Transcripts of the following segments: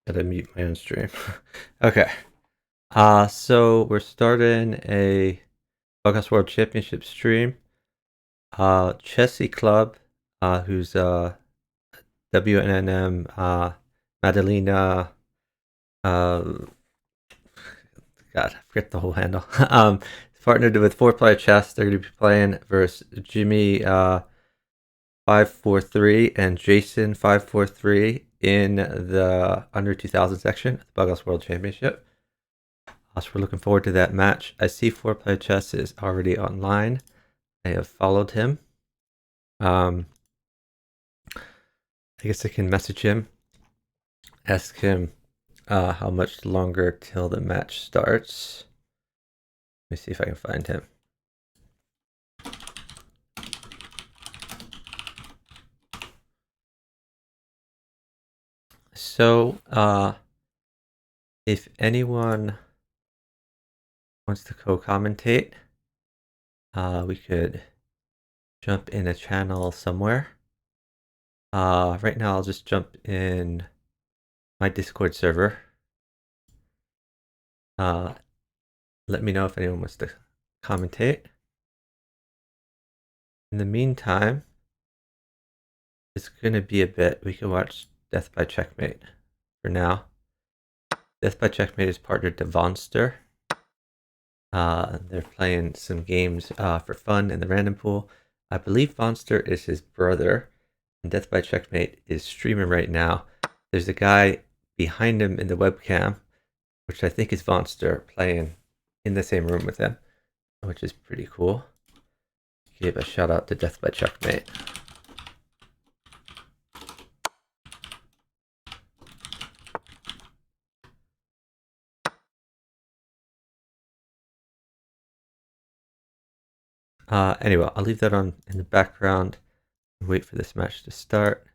Gotta mute my own stream. Okay. So we're starting a Podcast World Championship stream. ChessyClub, who's WNNM, Madalena, God, I forget the whole handle. Partnered with Fourplayerchess. They're gonna be playing versus jimmy543 and jason543 in the under 2000 section of the Podcast World Championship. So we're looking forward to that match. I see Fourplayerchess is already online. I have followed him. I guess I can message him, ask him how much longer till the match starts. Let me see if I can find him. So, if anyone wants to co-commentate, we could jump in a channel somewhere. Right now I'll just jump in my Discord server. Let me know if anyone wants to commentate. In the meantime, it's going to be a bit. We can watch Death by Checkmate for now. Death by Checkmate is partnered to Vonster. They're playing some games for fun in the random pool. I believe Vonster is his brother, and Death by Checkmate is streaming right now. There's a guy behind him in the webcam, which I think is Vonster, playing in the same room with him, which is pretty cool. Give a shout out to Death by Checkmate. Anyway, I'll leave that on in the background and wait for this match to start.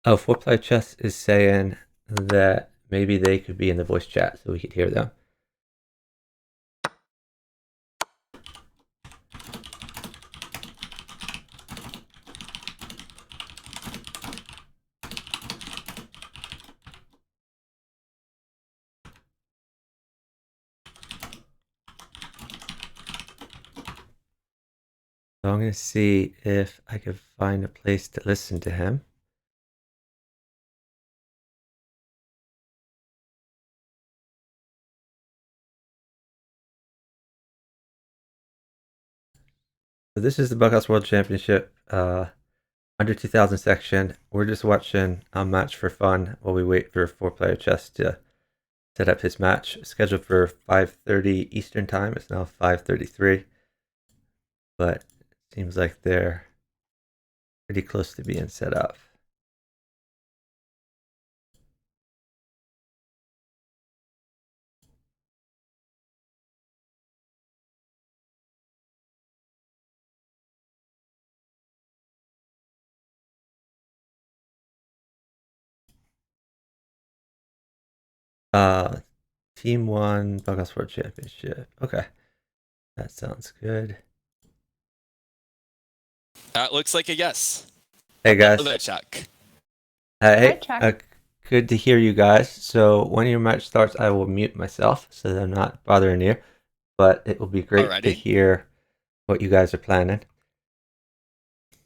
Oh, Fourplayerchess is saying that maybe they could be in the voice chat so we could hear them. So I'm going to see if I can find a place to listen to him. So this is the Bughouse World Championship, under 2000 section. We're just watching a match for fun while we wait for Fourplayerchess to set up his match. Scheduled for 5:30 Eastern time. It's now 5:33, but it seems like they're pretty close to being set up. Team 1 Bughouse World Championship. Okay, that sounds good. That looks like a yes. Hey guys. Hello, Chuck. Hey, Hi, Chuck. good to hear you guys. So when your match starts, I will mute myself so that I'm not bothering you. But it will be great to Alrighty. hear what you guys are planning.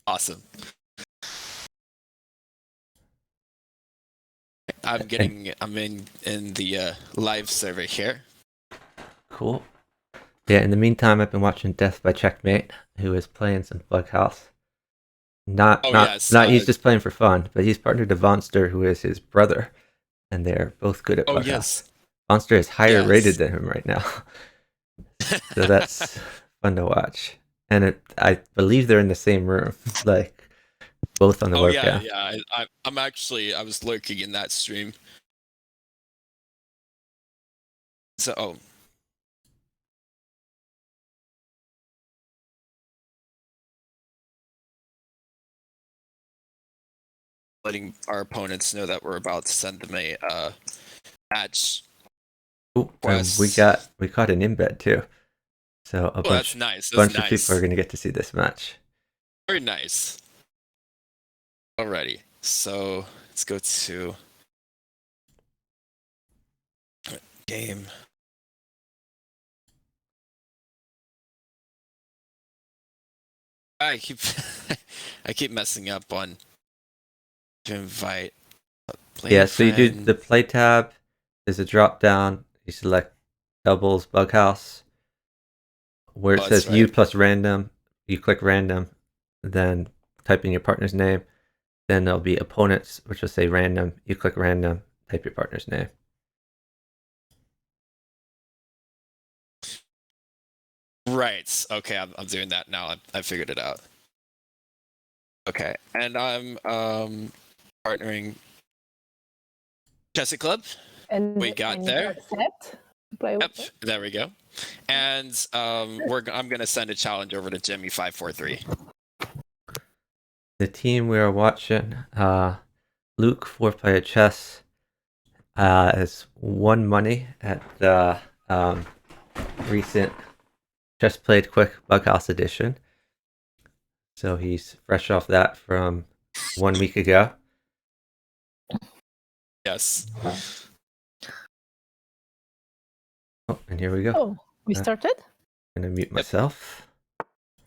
Awesome. I'm in the live server here. Cool. Yeah, in the meantime, I've been watching Death by Checkmate, who is playing some Bughouse. He's just playing for fun, but he's partnered to Vonster, who is his brother, and they're both good at Bughouse. Yes. Vonster is higher rated than him right now. So that's fun to watch. And I believe they're in the same room, like both on the webcam. Yeah. I was lurking in that stream. So, letting our opponents know that we're about to send them a match. Ooh, and Quest. we caught an embed too. So a That's nice. That's bunch nice. of people are going to get to see this match. Very nice. Alrighty, so let's go to game. I keep messing up on to invite. Yeah, so you do the play tab. There's a drop down. You select doubles bughouse. Where it says U plus random, you click random, then type in your partner's name. Then there'll be opponents, which will say random. You click random, type your partner's name. Right. Okay, I'm doing that now. I figured it out. Okay, and I'm partnering ChessyClub. And we got there. Accept. Yep, there we go. And I'm gonna send a challenge over to jimmy543. The team we are watching, Luke Fourplayerchess, has won money at the recent Chess Played Quick Bughouse edition. So he's fresh off that from 1 week ago. Yes. Oh, and here we go. Oh, we started? I'm going to mute myself.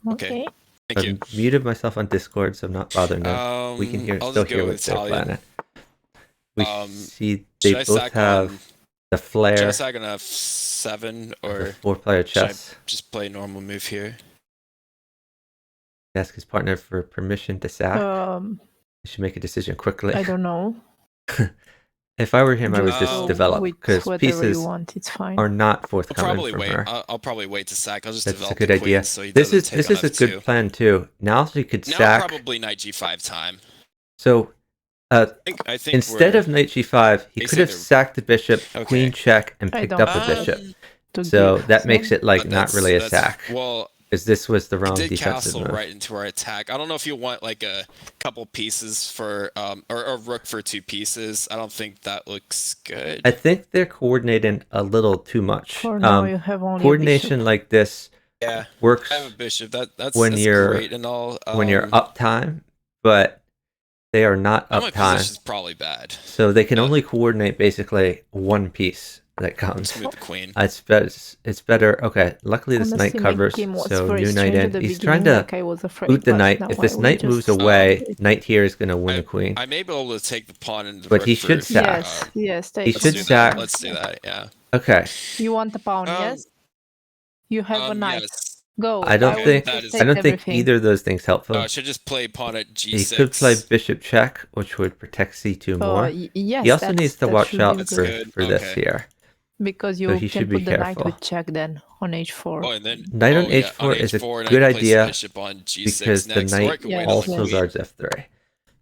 Okay. Thank you. I've muted myself on Discord, so I'm not bothering them. We can still hear what they're planning. We see they both have the flare. Should I sag on F7 or 4-player chess? Should I just play normal move here? Ask his partner for permission to sack. He should make a decision quickly. I don't know. If I were him, I would just develop, because pieces are not forthcoming from her. I'll probably wait to sack. I'll just That's develop a good idea. So this is a good plan too. Now she could sack. Now probably knight g5 time. So I think instead of knight g5, he could have sacked the bishop, queen check, and picked up a bishop. So that makes it like not really a sack. Well, because this was the wrong defensive castle move. Right into our attack. I don't know if you want like a couple pieces for or a rook for 2 pieces. I don't think that looks good. I think they're coordinating a little too much. For now, you have only coordination like this works. I have a bishop. That's great and all. When you're up time, but they are not up time. My position's probably bad. So they can only coordinate basically one piece that comes. Let's move the queen. It's better. Okay, luckily this knight covers, so new knight in. He's trying to boot the knight. If this knight moves away, knight here is going to win the queen. I may be able to take the pawn into the but he should sack. Yes, he should sack. Let's do that, yeah. Okay. You want the pawn, yes? You have a knight. Yes. Go. I don't think either of those things helpful. I should just play pawn at g6. He could play bishop check, which would protect c2 more. Yes, he also needs to watch out for this here. Because you can put the knight with check then on h4. Oh, and then, knight on h4 is a good idea because the knight also guards f3.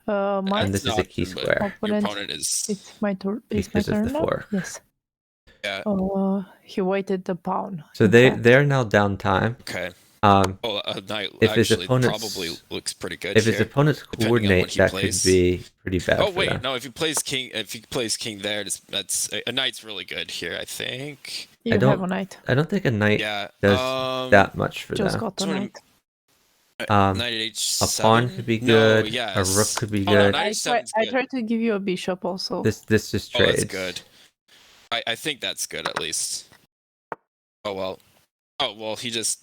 And this is a key square. Your opponent is... It's my turn. Because of the fork. Yes. Yeah. He waited the pawn. So they're now down time. Okay. Knight if his opponent probably looks pretty good. If his opponents coordinate, that could be pretty bad. Oh wait, no. If he plays king there, that's a knight's really good here. I think. You have a knight. I don't think a knight does that much for just them. Got a knight. Knight at h7. A pawn could be good. A rook could be good. I tried to give you a bishop also. This just trades. That's good. I think that's good at least. Oh well. He just.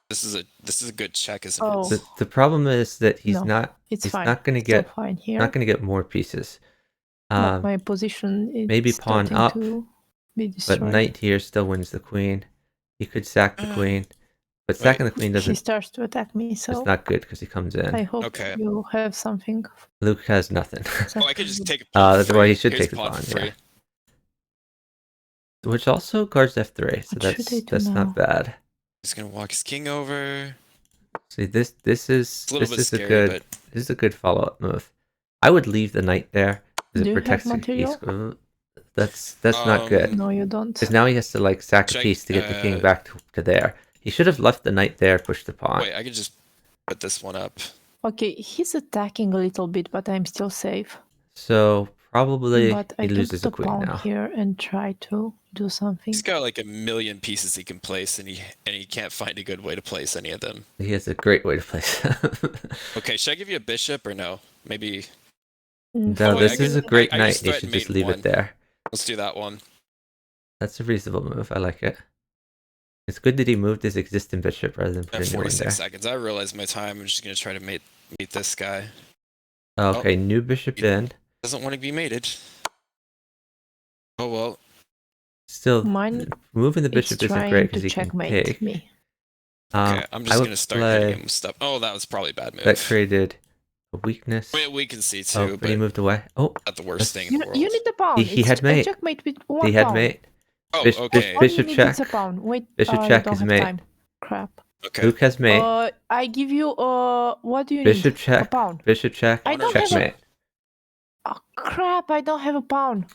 This is a good check, isn't it? The problem is that he's not going to get more pieces. My position is maybe pawn up, but knight here still wins the queen. He could sack the queen, but sacking the queen doesn't. He starts to attack me, so it's not good because he comes in. I hope you have something. Luke has nothing. I could just take a pawn. That's why he should take the pawn. Yeah. Which also guards f3, so that's not bad. He's gonna walk his king over. See, this is a good follow-up move. I would leave the knight there because it protects the piece. That's not good. No, you don't. Because now he has to like sack a piece to get the king back to there. He should have left the knight there, pushed the pawn. Wait, I could just put this one up. Okay, he's attacking a little bit, but I'm still safe. So probably But he I can loses put a queen pawn now. here and try to do something. He's got like a million pieces he can place, and he can't find a good way to place any of them. He has a great way to place them. Okay, should I give you a bishop or no? Maybe. No, wait, this is a great I knight. just You threatened should just mate leave one. it there. Let's do that one. That's a reasonable move. I like it. It's good that he moved his existing bishop rather than put a new one 46 there. seconds. I realize my time. I'm just gonna try to meet this guy. Okay, new bishop in. Doesn't want to be mated. Oh well. Still, Mine moving the bishop isn't great because he can take. Me. Okay, I'm just gonna start hitting him stuff. Oh, that was probably a bad move. That created a weakness. We can see too, Oh, but he moved away. Oh, not the worst thing in the world. You need the pawn. He had mate. Checkmate with one he had pawn. mate. Oh, Bishop, okay. bishop check. A pawn. Wait, Bishop I check don't is have mate. time. Crap. Okay. Luke has mate. I give you what do you Bishop need? check. A pawn. Bishop check. I don't Checkmate. Oh crap! I don't have a pawn.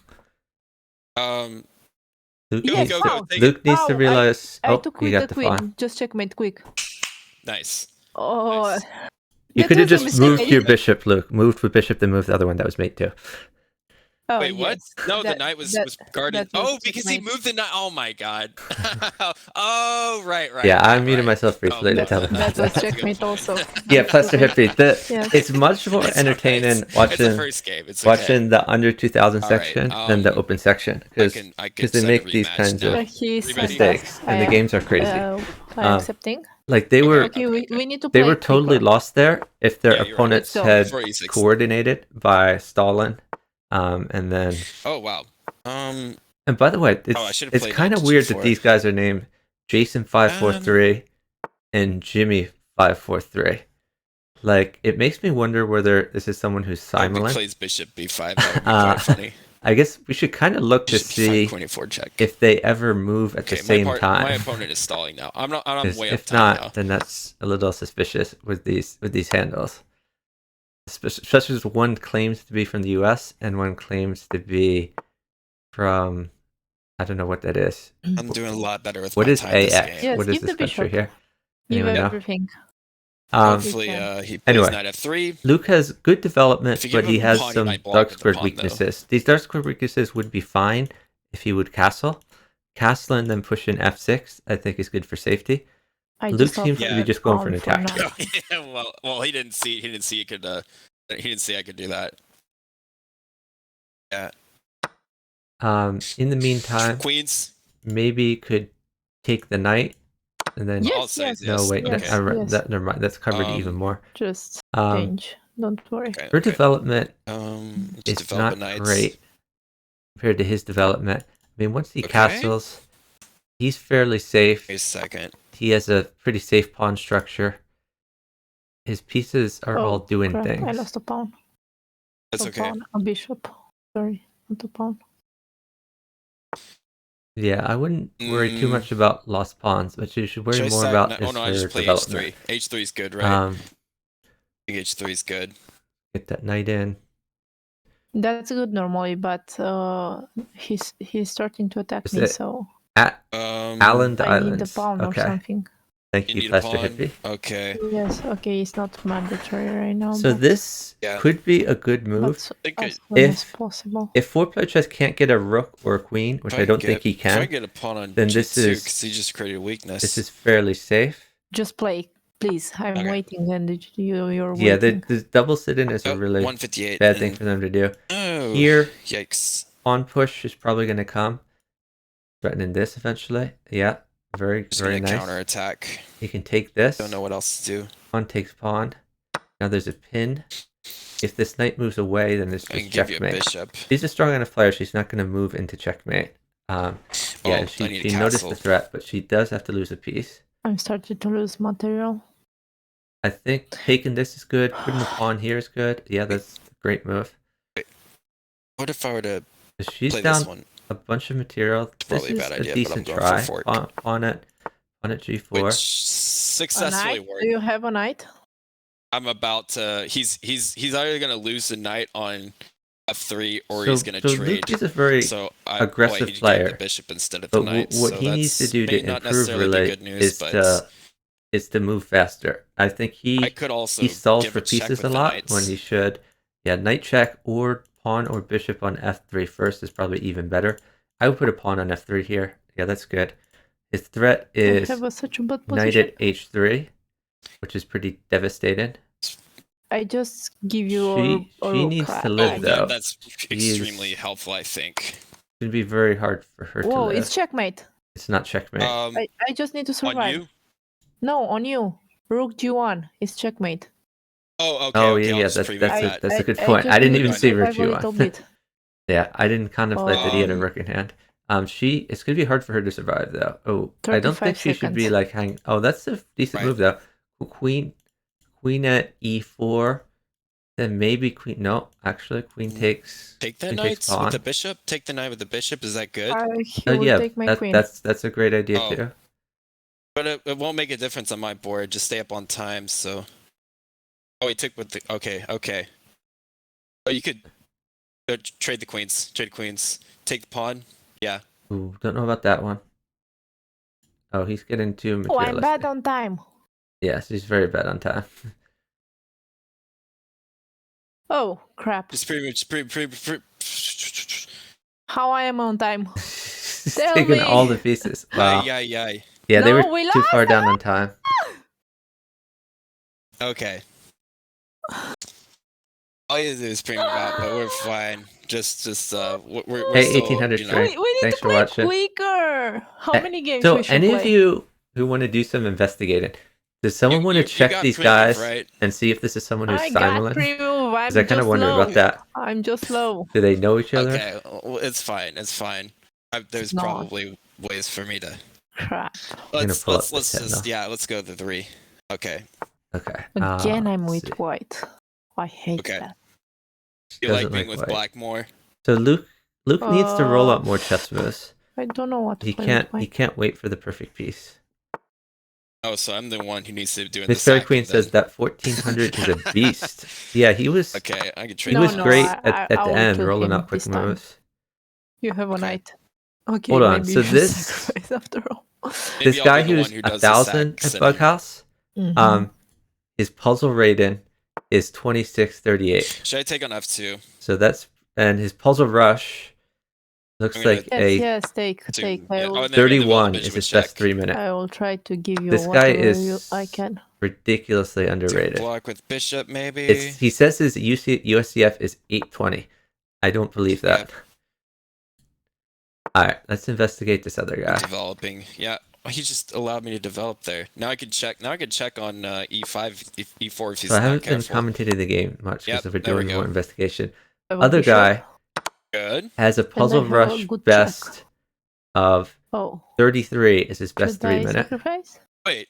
Luke, Yes, go. Luke needs to realize. I took you with got the the queen. pawn. Just checkmate quick. Nice. Oh. Nice. You that could have was a just mistake. moved your bishop, Luke. Moved with bishop, then moved the other one that was mate too. Oh, Wait, what? yes. No, the knight was guarded. that was Oh, because he checkmate. moved the knight. Oh my god. Oh, right. Yeah, I right, muted right. myself briefly to tell them. That was checkmate also. Yeah, plus the hippie. Yes. It's much more It's entertaining okay. It's watching the first game. It's okay. watching the under 2000 All right, section than the open section I because can they set a make these rematch kinds now. of He's mistakes and the games are crazy. I'm accepting. Like they were Okay, we need to they play were totally quicker. lost there if their Yeah, you're right. opponents Let's go. had 46. coordinated by Stalin, and then. Oh wow. And by the way, I should've it's played kind of knight weird that g4. these guys are named Jason543 and Jimmy543. Like, it makes me wonder whether this is someone who's If he silent. plays bishop b5. That would be quite funny. I guess we should kind of look to Bishop see b5, queen a4 check. if they ever move at the same my time. opponent is stalling now. I'm 'Cause way up if time not, now. then that's a little suspicious with these handles. Especially as one claims to be from the US and one claims to be from, I don't know what that is. I'm doing a lot better with What my is time this AX? game. Yes, What is give this the country bishop. here? Give Anyone know? everything. Hopefully, he plays anyway. knight f3. Luke has good development, If you give but he him a has pawn, he some might block dark with the squared pawn, though. weaknesses. These dark squared weaknesses would be fine if he would castle. Castle and then push in f6, I think is good for safety. Luke seems to be just going for an attack. Yeah, well, he didn't see he could. He didn't see I could do that. Yeah. In the meantime, Queens. maybe could take the knight and then. Yes, I'll yes. say No, yes. wait, Okay. never mind. That's covered even more. Just Um, change. Don't worry. Okay, her okay. development Just is develop not a knight. great compared to his development. I mean, once he Okay. castles, he's fairly safe. Wait a second. He has a pretty safe pawn structure. His pieces are all doing crap, things. I lost a pawn. That's A okay. pawn, a bishop. Sorry, not a pawn. Yeah, I wouldn't worry too much about lost pawns, but you should worry Should I more sack about knight? his Oh no, I just play development. h3. h3 is good, right? I think h3 is good. Get that knight in. That's good normally, but he's starting to attack Is me, it- so Island I Islands. need the pawn or Okay, something. thank You you, need a Pastor pawn. Hippie. Okay. Yes, okay, it's not mandatory right now. So but, this Yeah. could be a good move. think as I- soon as If- possible. If four-player chess can't get a rook or a queen, which I don't think he If I can, get a pawn on then g2, this is- because he just created a weakness. this is fairly safe. Just play, please. I'm Okay. waiting, and you're Yeah, waiting. the double sit-in is a really 158. bad thing for them to do. Oh, Here, yikes. pawn push is probably going to come, threatening this eventually. Yeah, very Just very gonna nice. counterattack. You can take this. Don't know what else to do. Pawn takes pawn. Now there's a pin. If this knight moves away, then it's I can just give you a checkmate. bishop. She's a strong enough player. She's not going to move into checkmate. Yeah, Oh, I she need a noticed the castle. threat, but she does have to lose a piece. I'm starting to lose material. I think taking this is good. Putting the pawn here is good. Yeah, that's a great move. What if I were to She's play down this one? a bunch of material. This probably a is bad a idea, but I'm decent going for try. fork. Pawn at g4. Which A successfully knight? worked. Do you have a knight? I'm about to. He's either gonna lose the knight on f3 or he's gonna trade. Luke is a very So aggressive he player. the bishop instead of the But knight. what so he needs to that's do may to not improve necessarily be really good news, is but to is to move faster. I think I could also he stalls give for a check pieces with a the lot knights. when he should. Yeah, knight check or pawn or bishop on f3 first is probably even better. I would put a pawn on f3 here. Yeah, that's good. His threat I is have such a bad knight position. at h3, which is pretty devastating. I just give you a She rook. needs to live, though. That's She's- extremely helpful, I think. It's going to be very hard for her to Whoa, live. it's checkmate. It's not checkmate. I just need to survive. On you? No, on you. Rook g1. It's checkmate. Oh, okay. Oh, okay, yeah, I'll yeah, just preview that. that's a good I point. just I didn't need even to see survive rook a little g1. bit. Yeah, I didn't contemplate that he had a Um, rook in hand. It's gonna be hard for her to survive though. Oh, I don't 35 think she should be seconds. like hang. Oh, that's a decent Right. move though. Queen at e4, then maybe queen. No, actually, queen takes. Take the queen knights takes pawn. with the bishop. Take the knight with the bishop. Is that good? He Oh will yeah, take my queen. that's a great idea Oh. too. But it won't make a difference on my board. Just stay up on time. So. Oh, he took with the. Okay, okay. Oh, you could trade the queens. Trade queens. Take the pawn. Yeah. Ooh, don't know about that one. Oh, he's getting too Oh, I'm materialistic. bad on time. Yes, he's very bad on time. Oh, crap. Just pretty much. How I am on time? He's Tell taking me. all the pieces. Wow. Yeah. Yeah, they No, were we too lost far down on time. Okay. All you do is bring them out, but we're fine. We're Hey, still, 1800 you know, strength. We need Thanks to for play watching. quicker. How many games So, we should any play? of you who want to do some investigating, does someone want to you check got these preview, guys right? and see if this is someone who's I got silent? preview. I'm Because I kind of just wondered slow. about that. I'm just slow. Do they know each other? Okay, well, it's fine. It's fine. There's not. probably ways for me to. Crap. gonna Let's pull up the let's set just now. let's go to 3. Okay. Okay. Again, I'm let's with see. white. I hate Okay. that. You Doesn't like being like with white. black more? So Luke needs to roll up more chess moves. I don't know what to He play can't. with He white. can't wait for the perfect piece. Oh, so I'm the one who needs to do the Miss Fairy sacking Queen says then. that 1400 is a beast. Yeah, he was. Okay, I can He trade. No, was no, great I at the will end, kill rolling him out quick this time. moves. You have a Okay. knight. Okay, Hold on, maybe so you should this- sacrifice after all. Maybe This I'll guy be the one who's who does 1,000 the at sacks Bughouse, Mhm. his puzzle rating is 2638. Should I take on F2? So that's, and his puzzle rush looks I'm gonna- like Yes, take. To- I yeah, will, oh, and then we develop 31 bishop is with his best check. 3-minute. I will try to give you This guy whatever is I can. ridiculously To underrated. block with bishop, maybe. He says his USCF is 820. I don't believe that. Alright, let's investigate this other guy. Developing. Yeah, he just allowed me to develop there. Now I can check. Now I can check on E5, E4 if he's So I not haven't been careful. commentating the game much because Yep, we're there we doing go. more investigation. I will Other bishop. guy Good. has a puzzle have a rush good best of Oh, 33 is his best should I 3-minute. sacrifice? Wait.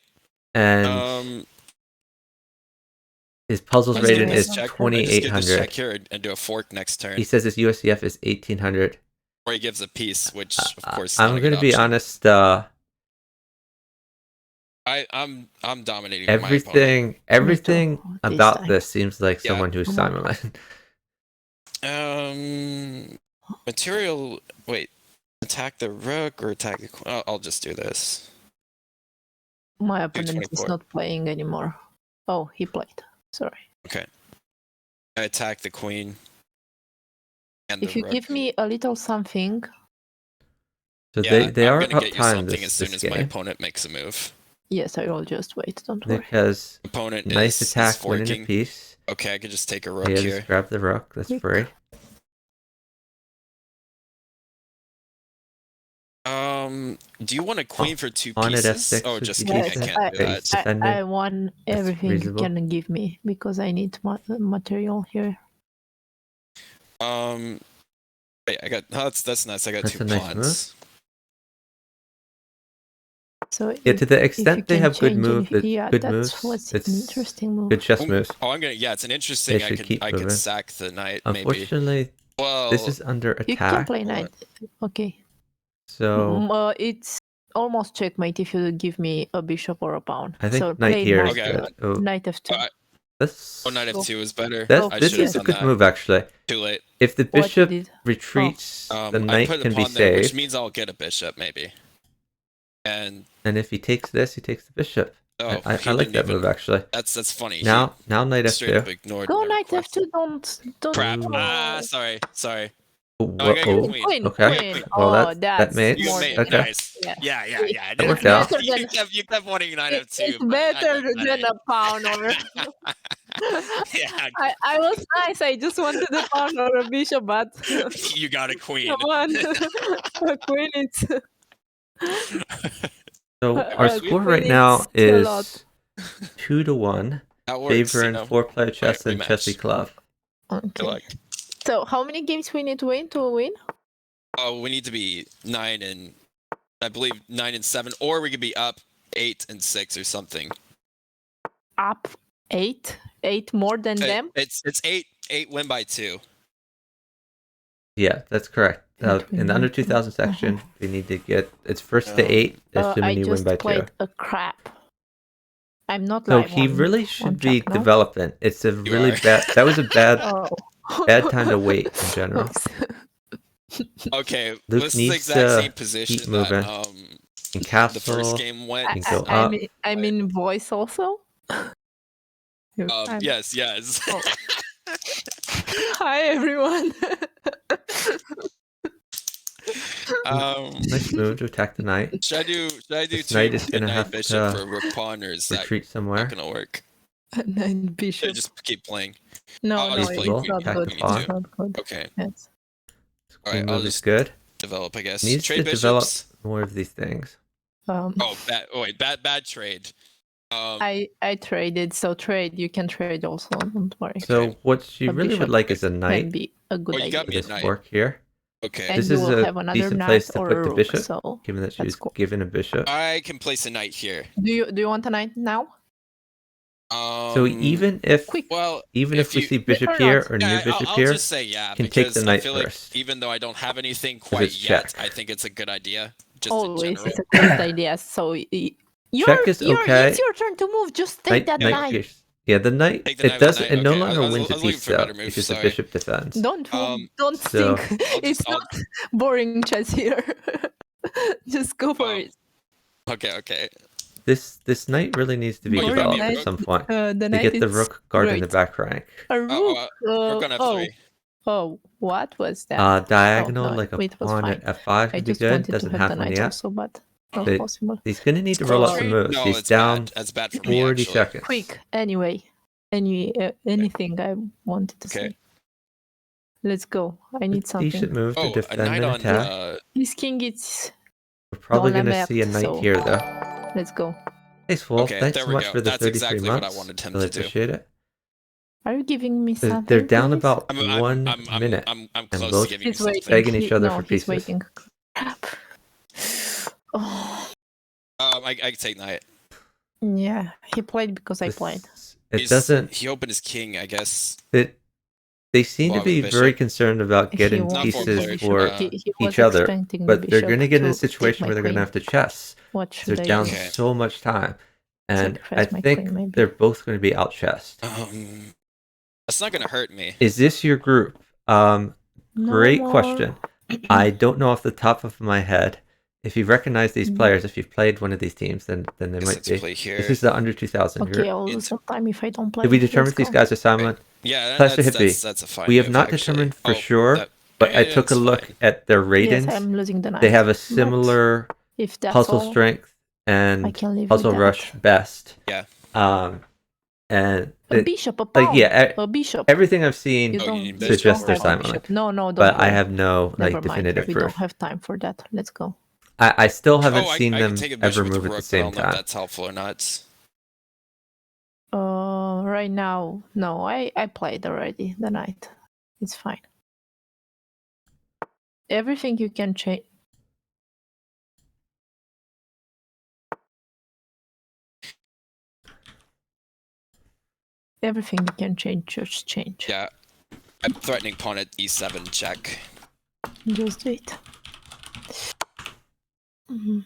And his puzzles Let's rating do is this check. I just get this check 2800. here and do a fork next turn. He says his USCF is 1800. Or he gives a piece, which of course. I'm going gonna be honest. I'm dominating my opponent. Everything this about time. this seems like Yeah. someone who's Come on. silent. Material. Wait. Attack the rook or attack the queen? I'll just do this. My opponent is 24. not playing anymore. Oh, he played. Sorry. I attack the queen. And If the you rook. give me a little something, So Yeah, they I'm are gonna up get you time something this as soon as my game opponent makes a move. yes, I will just wait. Don't worry. because Opponent nice is attack winning a forking. piece. Okay, I could just take a rook Yeah, here. just grab the rook. That's Rook. free. Do you want a queen for 2 pawn at pieces? f6 Oh, would just be kidding. I decent. can't do Okay, that. he's defending. I want everything you reasonable. can give me because I need material here. Wait, I got. Oh, that's nice. I got That's 2 a nice pawns. So Yeah, to the if you extent they can have good change moves, anything- yeah, good that's moves. what's an It's interesting move. good chess moves. Oh, I'm gonna. Yeah, it's an interesting. They I should could. keep I could moving. sack the knight. Maybe. Unfortunately, Well, this is under You can attack. play knight. Okay. So It's almost checkmate if you give me a bishop or a pawn. I think so knight play here is Okay. good. Oh, Knight f2. this. oh, knight f2 is better. Oh, This should've is a done good that. move actually. Too late. If the What you bishop did? retreats, the I knight put a can be pawn there, which saved. means I'll get a bishop maybe. And And if he takes this, he takes the bishop. Oh, I he like didn't that even- move actually. That's funny. Now knight He straight up f2. ignored. Go my knight request. f2. Don't. Crap. Oh. Sorry. Oh, I gotta whoa. get Queen. Okay. Queen. Well, Oh, that made You more made than okay. nice. Yeah. Yeah. That worked out. You kept wanting knight It's f2. but better I than a pawn or. yeah, I was nice. I just wanted a pawn or a bishop, but you got a queen. come on, a queen is. So Uh, our uh, score queen right now is a lot. is 2-1. That works. Favor in 4-player chess and rematch. ChessyClub. Good luck. Okay. So how many games we need to win? Oh, we need to be 9 and I believe 9 and 7, or we could be up 8 and 6 or something. Up 8 more than them. It's 8 win by 2. Yeah, that's correct. In the under 8 win. 2000 section, we need to get it's first to 8, I assuming you win just by 2. played a crap. I'm not So live he on- really on should be track now. developing. It's a really are. bad. That was a bad Oh. bad time to wait in general. Oops. Okay, Luke this is the needs exact to same position keep moving. that In the castle, first game went. can go I up. mean, I'm in voice also. I'm- Yes. Oh. Hi everyone. Nice move to attack the knight. Should I do This two knight is gonna midnight have bishop to for rook pawn, or is that Retreat not somewhere. gonna work? Nine Should I bishop. just keep playing? No, I'll no, just it's play queen, not attack good. the It's pawn. not good. Okay. Yes. Queen Alright, I'll move is just good. develop, I guess. Needs Trade to develop bishops. more of these things. Oh, bad trade. I traded, so trade. You can trade also. Don't worry. So what she A really would bishop like is a Can knight be a good you idea. got for me a this knight. fork here. Okay. And This you is will a have another decent knight place to or put a the rook, bishop, so given that she let's was go. given a bishop. I can place a knight here. Do you want a knight now? So even if Quick. if we you- see bishop or here not. or new Yeah, bishop I'll here, just say yeah, can take because the knight I feel first. like even though I don't have anything quite it's yet, check. I think it's a good idea. Just in Always, general. it's a great idea. So Check is okay. It's your turn to move. Just take that knight. pierce. Yeah, the knight. Take the knight It with does. the knight, It no okay. longer I was wins a looking piece for a better though, move, because the sorry. bishop defends. Don't So- think. I'll It's just- I'll- not boring chess here. Just go for it. Okay. This knight really needs to be Oh, you got me developed a at rook? some point The to knight get the is rook guard in the great. back rank. A rook. Rook on F3. Oh, what was that? Diagonal no, like a it was pawn fine. at F5 I would be just good. wanted to Doesn't have the have one knight yet. also, but not They- possible. He's gonna need to roll out some moves. No, He's it's down bad. That's bad for me. 40 actually. seconds. Quick, anyway. Anything I wanted to Okay. say. Let's go. I need something. Decent move to Oh, a defend knight and on. attack. His king is. We're probably Dans la gonna see a merde, knight so- here though. Let's go. Thanks, Wolf. Okay, Thanks there so we much go. for the That's 33 exactly months. what I wanted him Really to do. appreciate it. Are you giving me something? They're down please? about I'm 1 minute. I'm and close both to giving you He's something. waiting. begging each other for he's pieces. waiting. Crap. Oh, I can take knight. yeah. He played because I played. It doesn't. He opened his king, I guess. They seem to Well, be the very bishop. concerned about He getting wanted pieces the pieces bishop. for He was each other, expecting the but they're bishop going to get in a to take situation my where they're going to queen. have to chess. What So should they're I down do? Okay. so much time, and I Sacrifice my think queen, maybe. they're both going to be out chessed. That's not gonna hurt me. Is this your group? No Great more. question. I don't know off the top of my head. If you recognize these players, if you've played one of these teams, then they Guess might let's be. play here. This is the under 2000 Okay, group. I'll lose some time if I don't play. Did we determine Let's if these go. guys are silent? Yeah, Classic hippie. that's a fine. We have move, not actually. determined for Oh, sure, that- but I yeah, took a that's look fine. at their ratings. Yes, I'm losing the knight. They have a but similar if that's puzzle all, strength I and can live puzzle with that. rush best. Yeah. A And bishop, a pawn. a bishop. everything I've seen You Oh, don't, you need you bishop suggests don't they're have a silent, bishop. No, don't but go. I have no Never like mind. definitive We proof. don't have time for that. Let's go. I still haven't I seen can them take a bishop ever with a move at rook, the but I same don't know if time. that's helpful or not. Right now, no. I played already the knight. It's fine. Everything you can change. Everything you can change, just change. Yeah. I'm threatening pawn at e7 check. Just do it. Mhm.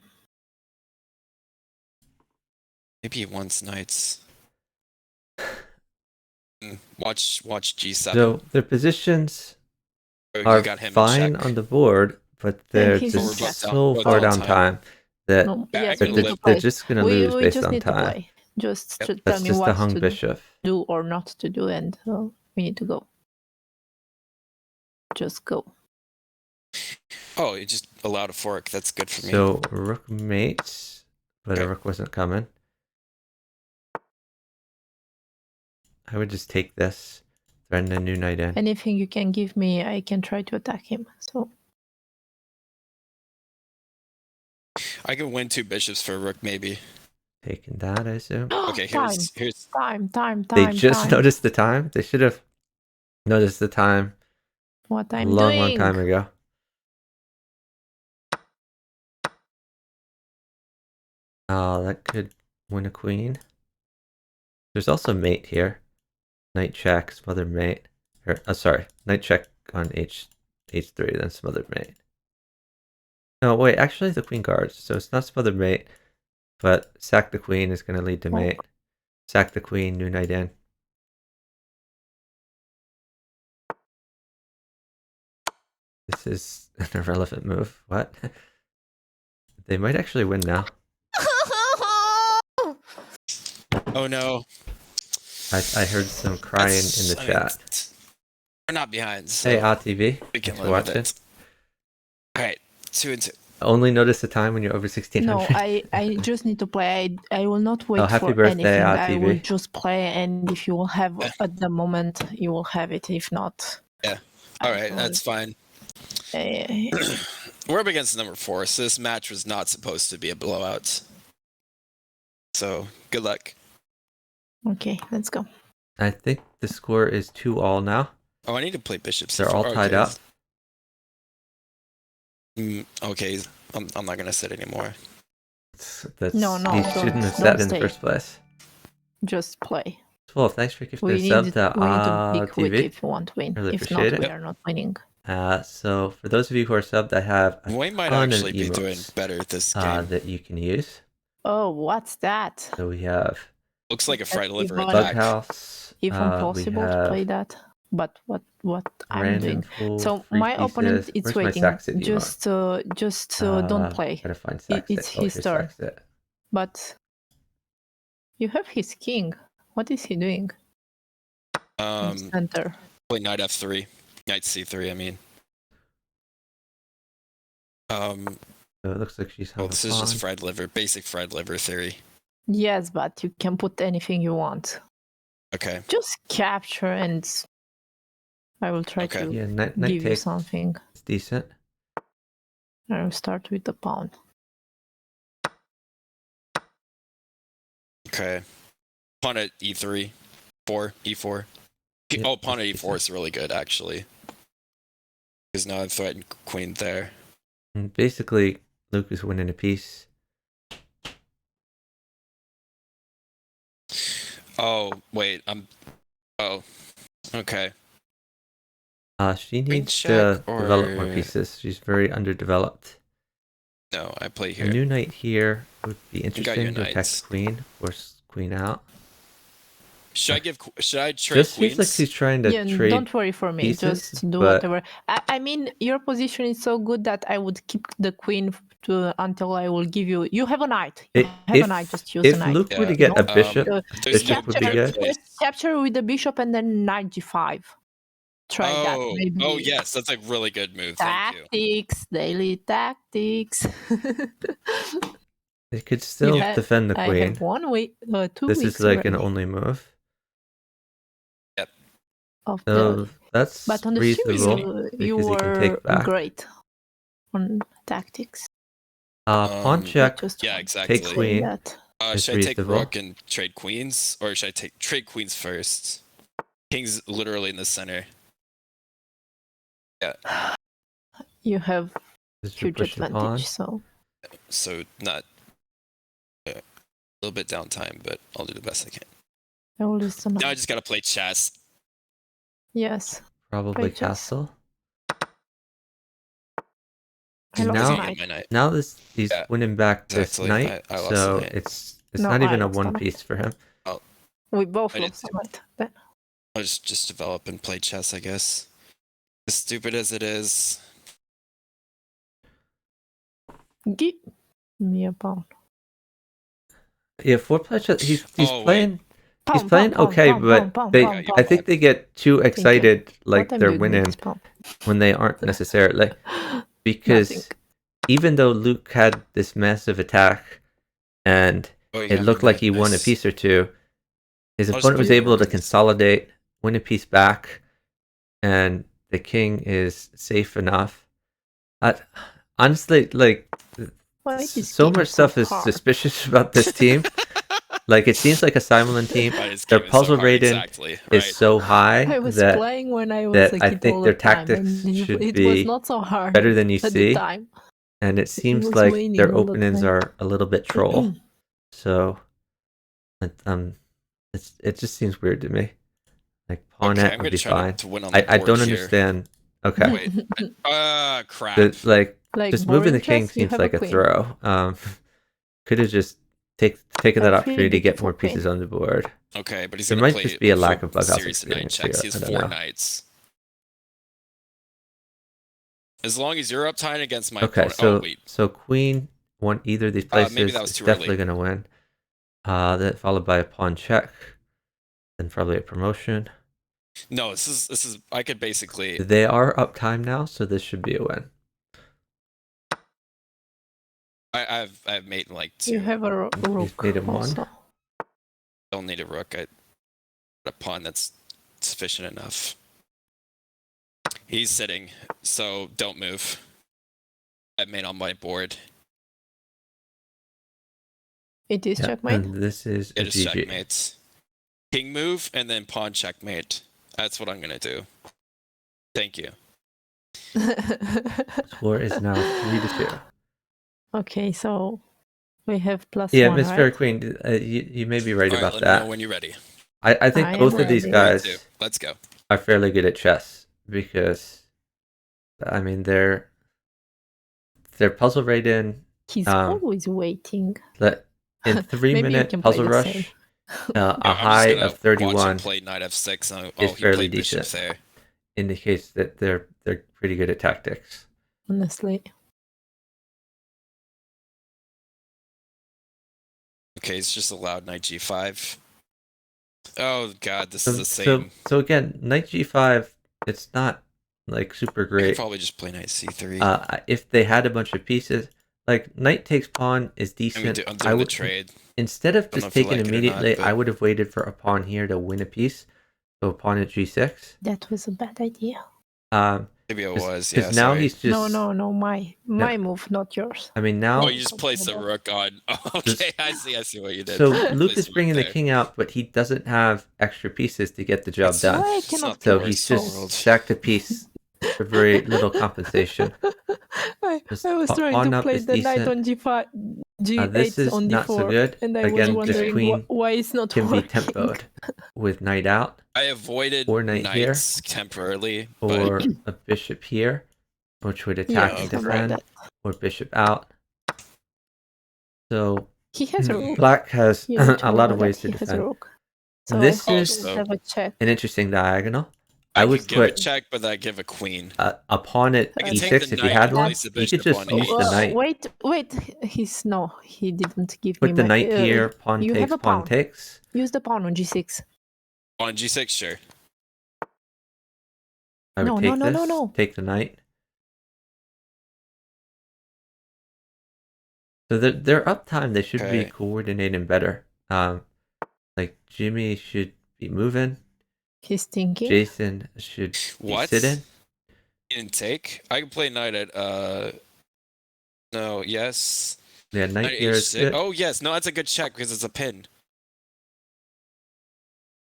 Maybe he wants knights. Watch g7. So their positions Oh, you are got him in fine check. on the board, but they're he's just in check. so We're far down down time that No, Yeah, yes, I we can need live- to play. they're just going to We lose based just on need to time. play. Just Yep. tell That's me just a what hung to bishop. do or not to do, and we need to go. Just go. Oh, it just allowed a fork. That's good for me. So rook mates, but a Okay. rook wasn't coming. I would just take this, threaten a new knight in. Anything you can give me, I can try to attack him. So I can win 2 bishops for a rook, maybe. Taking that, I assume. Okay, here's time. They just noticed the time. They should have noticed the time What a I'm long doing. time ago. Oh, that could win a queen. There's also mate here. Knight check, smothered mate. Or, sorry, knight check on h3, then smothered mate. No, wait, actually the queen guards. So it's not smothered mate, but sack the queen is going to lead to mate. Sack the queen, new knight in. This is an irrelevant move. What? They might actually win now. Oh no. I heard some crying in the chat. We're not behind. So Hey, RTV. we can Thanks live for with watching. it. All right, 2 and 2. Only notice the time when you're over 1600. No, I just need to play. I will not wait happy for birthday, anything. I will RTV. just play, and if you will have at the moment, you will have it. If not, Yeah. All right, that's fine. We're up against number 4, so this match was not supposed to be a blowout. So good luck. Okay, let's go. I think the score is 2-all now. Oh, I need to play bishop. They're all tied up. Okay, I'm not gonna sit anymore. No, He shouldn't have said in the first place. Just play. Well, thanks for gifting We a need sub to to be quick TV. if you want to win. Really If appreciate not, it. we are not winning. So for those of you who are subbed, I have a Wayne might ton actually of be doing emotes better at this game. that you can use. Oh, what's that? So we have Looks like a fried liver Even- attack. Bughouse. Even we possible to have play that. But what I'm Random doing. Fool, So 3 my pieces. opponent is Where's waiting. my Saxit Just don't play. Gotta find Saxit. It's his here's turn. Saxit. But you have his king. What is he doing? Center. Play knight f3, knight c3. I mean. So it looks like she's hung Well, this is a just pawn. fried liver, basic fried liver theory. Yes, but you can put anything you want. Okay. Just capture and I will try to Yeah, knight give you take. something. It's decent. I will start with the pawn. Okay. Pawn at e3, e4. Yeah, Oh, pawn at that's e4 is really good actually. Because now I've threatened queen there. And basically, Luke is winning a piece. Oh, wait, Oh, okay. She needs to check develop more or- pieces. She's very underdeveloped. No, I play A here. new knight here would be your interesting to attack knights. the queen. Force queen out. Should I trade Just queens? seems like she's trying to Yeah, trade. don't worry for me. pieces, Just do but- whatever. I mean, your position is so good that I would keep the queen until I will give you. You have a knight. You have a knight. Just use a If knight. Luke were to Yeah, get a bishop, There's bishop no would be good good. place. Capture with the bishop and then knight g5. Try that. Maybe. Oh yes, that's a really good move. Thank you. Tactics, daily tactics. It could still have- defend the I queen. have 1 week, 2 This weeks is like an already only move. of So the. that's But on the reasonable series, you because he can take were back. great on tactics. Pawn check. Just Yeah, want to exactly. Take queen. that. It's Should I take reasonable. rook and trade queens, or should I trade queens first? King's literally in the center. You have This is your huge push and pawn. advantage. So So not a little bit downtime, but I'll do the best I can. I will listen. Now I just gotta play chess. Yes. Probably Play chess. castle. I And lost now- a Losing knight. my knight. Now he's Yeah, winning back this exactly. knight, I lost so the knight. it's No, not even I a lost the one knight. piece for him. We both I did lost a too. knight. Then. I'll just develop and play chess, I guess. As stupid as it is. Give me a pawn. Yeah, four-player chess. He's Oh, wait. playing. He's Pom, playing pom, okay, pom, but pom, they. pom, I pom. think they get too excited, like What they're I'm doing with winning this pom? when they aren't necessarily. Nothing. Because even though Luke had this massive attack, and Oh, you it got looked me like he won a nice. piece or two, his I'll just opponent was put the able rook to in this. consolidate, win a piece back, and the king is safe enough. Honestly, like, Why is this so game much so stuff is hard? suspicious about this team. Like, it seems like a Simon team. Why this Their game is so puzzle hard, rating exactly, is right? so high I was that playing when I was a I kid think all their the time, tactics and should it be was not so hard better than you at see. the time. And it He seems was like winning their all the openings time. are a little bit troll. So, it just seems weird to me. Like, pawn Okay, it I'm would gonna be try fine. to win on the board I don't here. understand. Okay. Wait. Crap. Like Like just moving the boring king chess, you seems have like a queen. throw. Could have just taken that A opportunity really to get beautiful more pieces queen. on the board. Okay, but he's There gonna might play just be a lack full of bug house series of knight experience checks. here. He I has don't 4 know. knights. As long as you're up tying against my Okay, opponent. so queen won either of these places. Maybe that was It's too definitely early. gonna win. Then followed by a pawn check, then probably a promotion. No, this is. I could basically. They are up time now, so this should be a win. I've made like 2. You have a rook made him one. also. Don't need a rook. A pawn that's sufficient enough. He's sitting, so don't move. I've made on my board. It is Yeah, checkmate. and this is a It is GG. checkmates. King move and then pawn checkmate. That's what I'm gonna do. Thank you. Score is now 3-2. Okay, so we have plus Yeah, one, Miss right? Fair Queen, you may be right All right, about let me know that. when you're ready. I think I am both of these ready. guys Let's go. are fairly good at chess because, I mean, their puzzle rating He's always waiting. in 3 Maybe you minute can play puzzle the same. rush, Yeah, a high of Watch him 31 play knight f6. And, is he fairly played bishop decent. there. Indicates that they're pretty good at tactics. Honestly. Okay, he's just allowed knight g5. Oh god, this is the same. So again, knight g5, it's not like super I could great. probably just play knight c3. If they had a bunch of pieces, like knight takes pawn is decent. I'm doing the trade. Instead of Don't know just if you taking like it or immediately, not, but- I would have waited for a pawn here to win a piece. So pawn at g6. That was a bad idea. Maybe it was, yeah. Because now sorry. he's just No, my move, not yours. I mean now. Oh, you just placed the rook on. Oh, okay, I see what you did. So Luke Placed is the rook bringing the there. king out, but he doesn't have extra pieces to get the job It's- done. Why I It's cannot not So the he's worst in the just world. stacked a piece for very little compensation. I Just was trying pawn to up play is the knight decent. on g5, g8 This is on not d4, so good. and I Again, was this wondering queen why it's not can be working. tempoed with knight out, I avoided or knight here, knights temporarily, or but a bishop here, which would Yeah, attack and something like defend, that. or bishop out. So He has a rook. black has You need to a lot know of ways that to he has a defend. rook. So This I think is we'll have a check. an interesting diagonal. I would could give a put check, but I give a queen. a pawn at I can take e6 the if he knight had and one. place the He could bishop just on use the e6. knight. Wait, he didn't give Put me the my... knight here, pawn you have takes, a pawn pawn. takes. Use the pawn on g6. On g6, sure. I would No, take no, this, no. take the knight. So they're up time. They should be Okay. coordinating better. Like Jimmy should be moving. He's thinking. Jason should be What? sitting. Didn't take? I can play knight at no, yes. Yeah, knight Knight here is h6. good. Oh yes, no, that's a good check because it's a pin.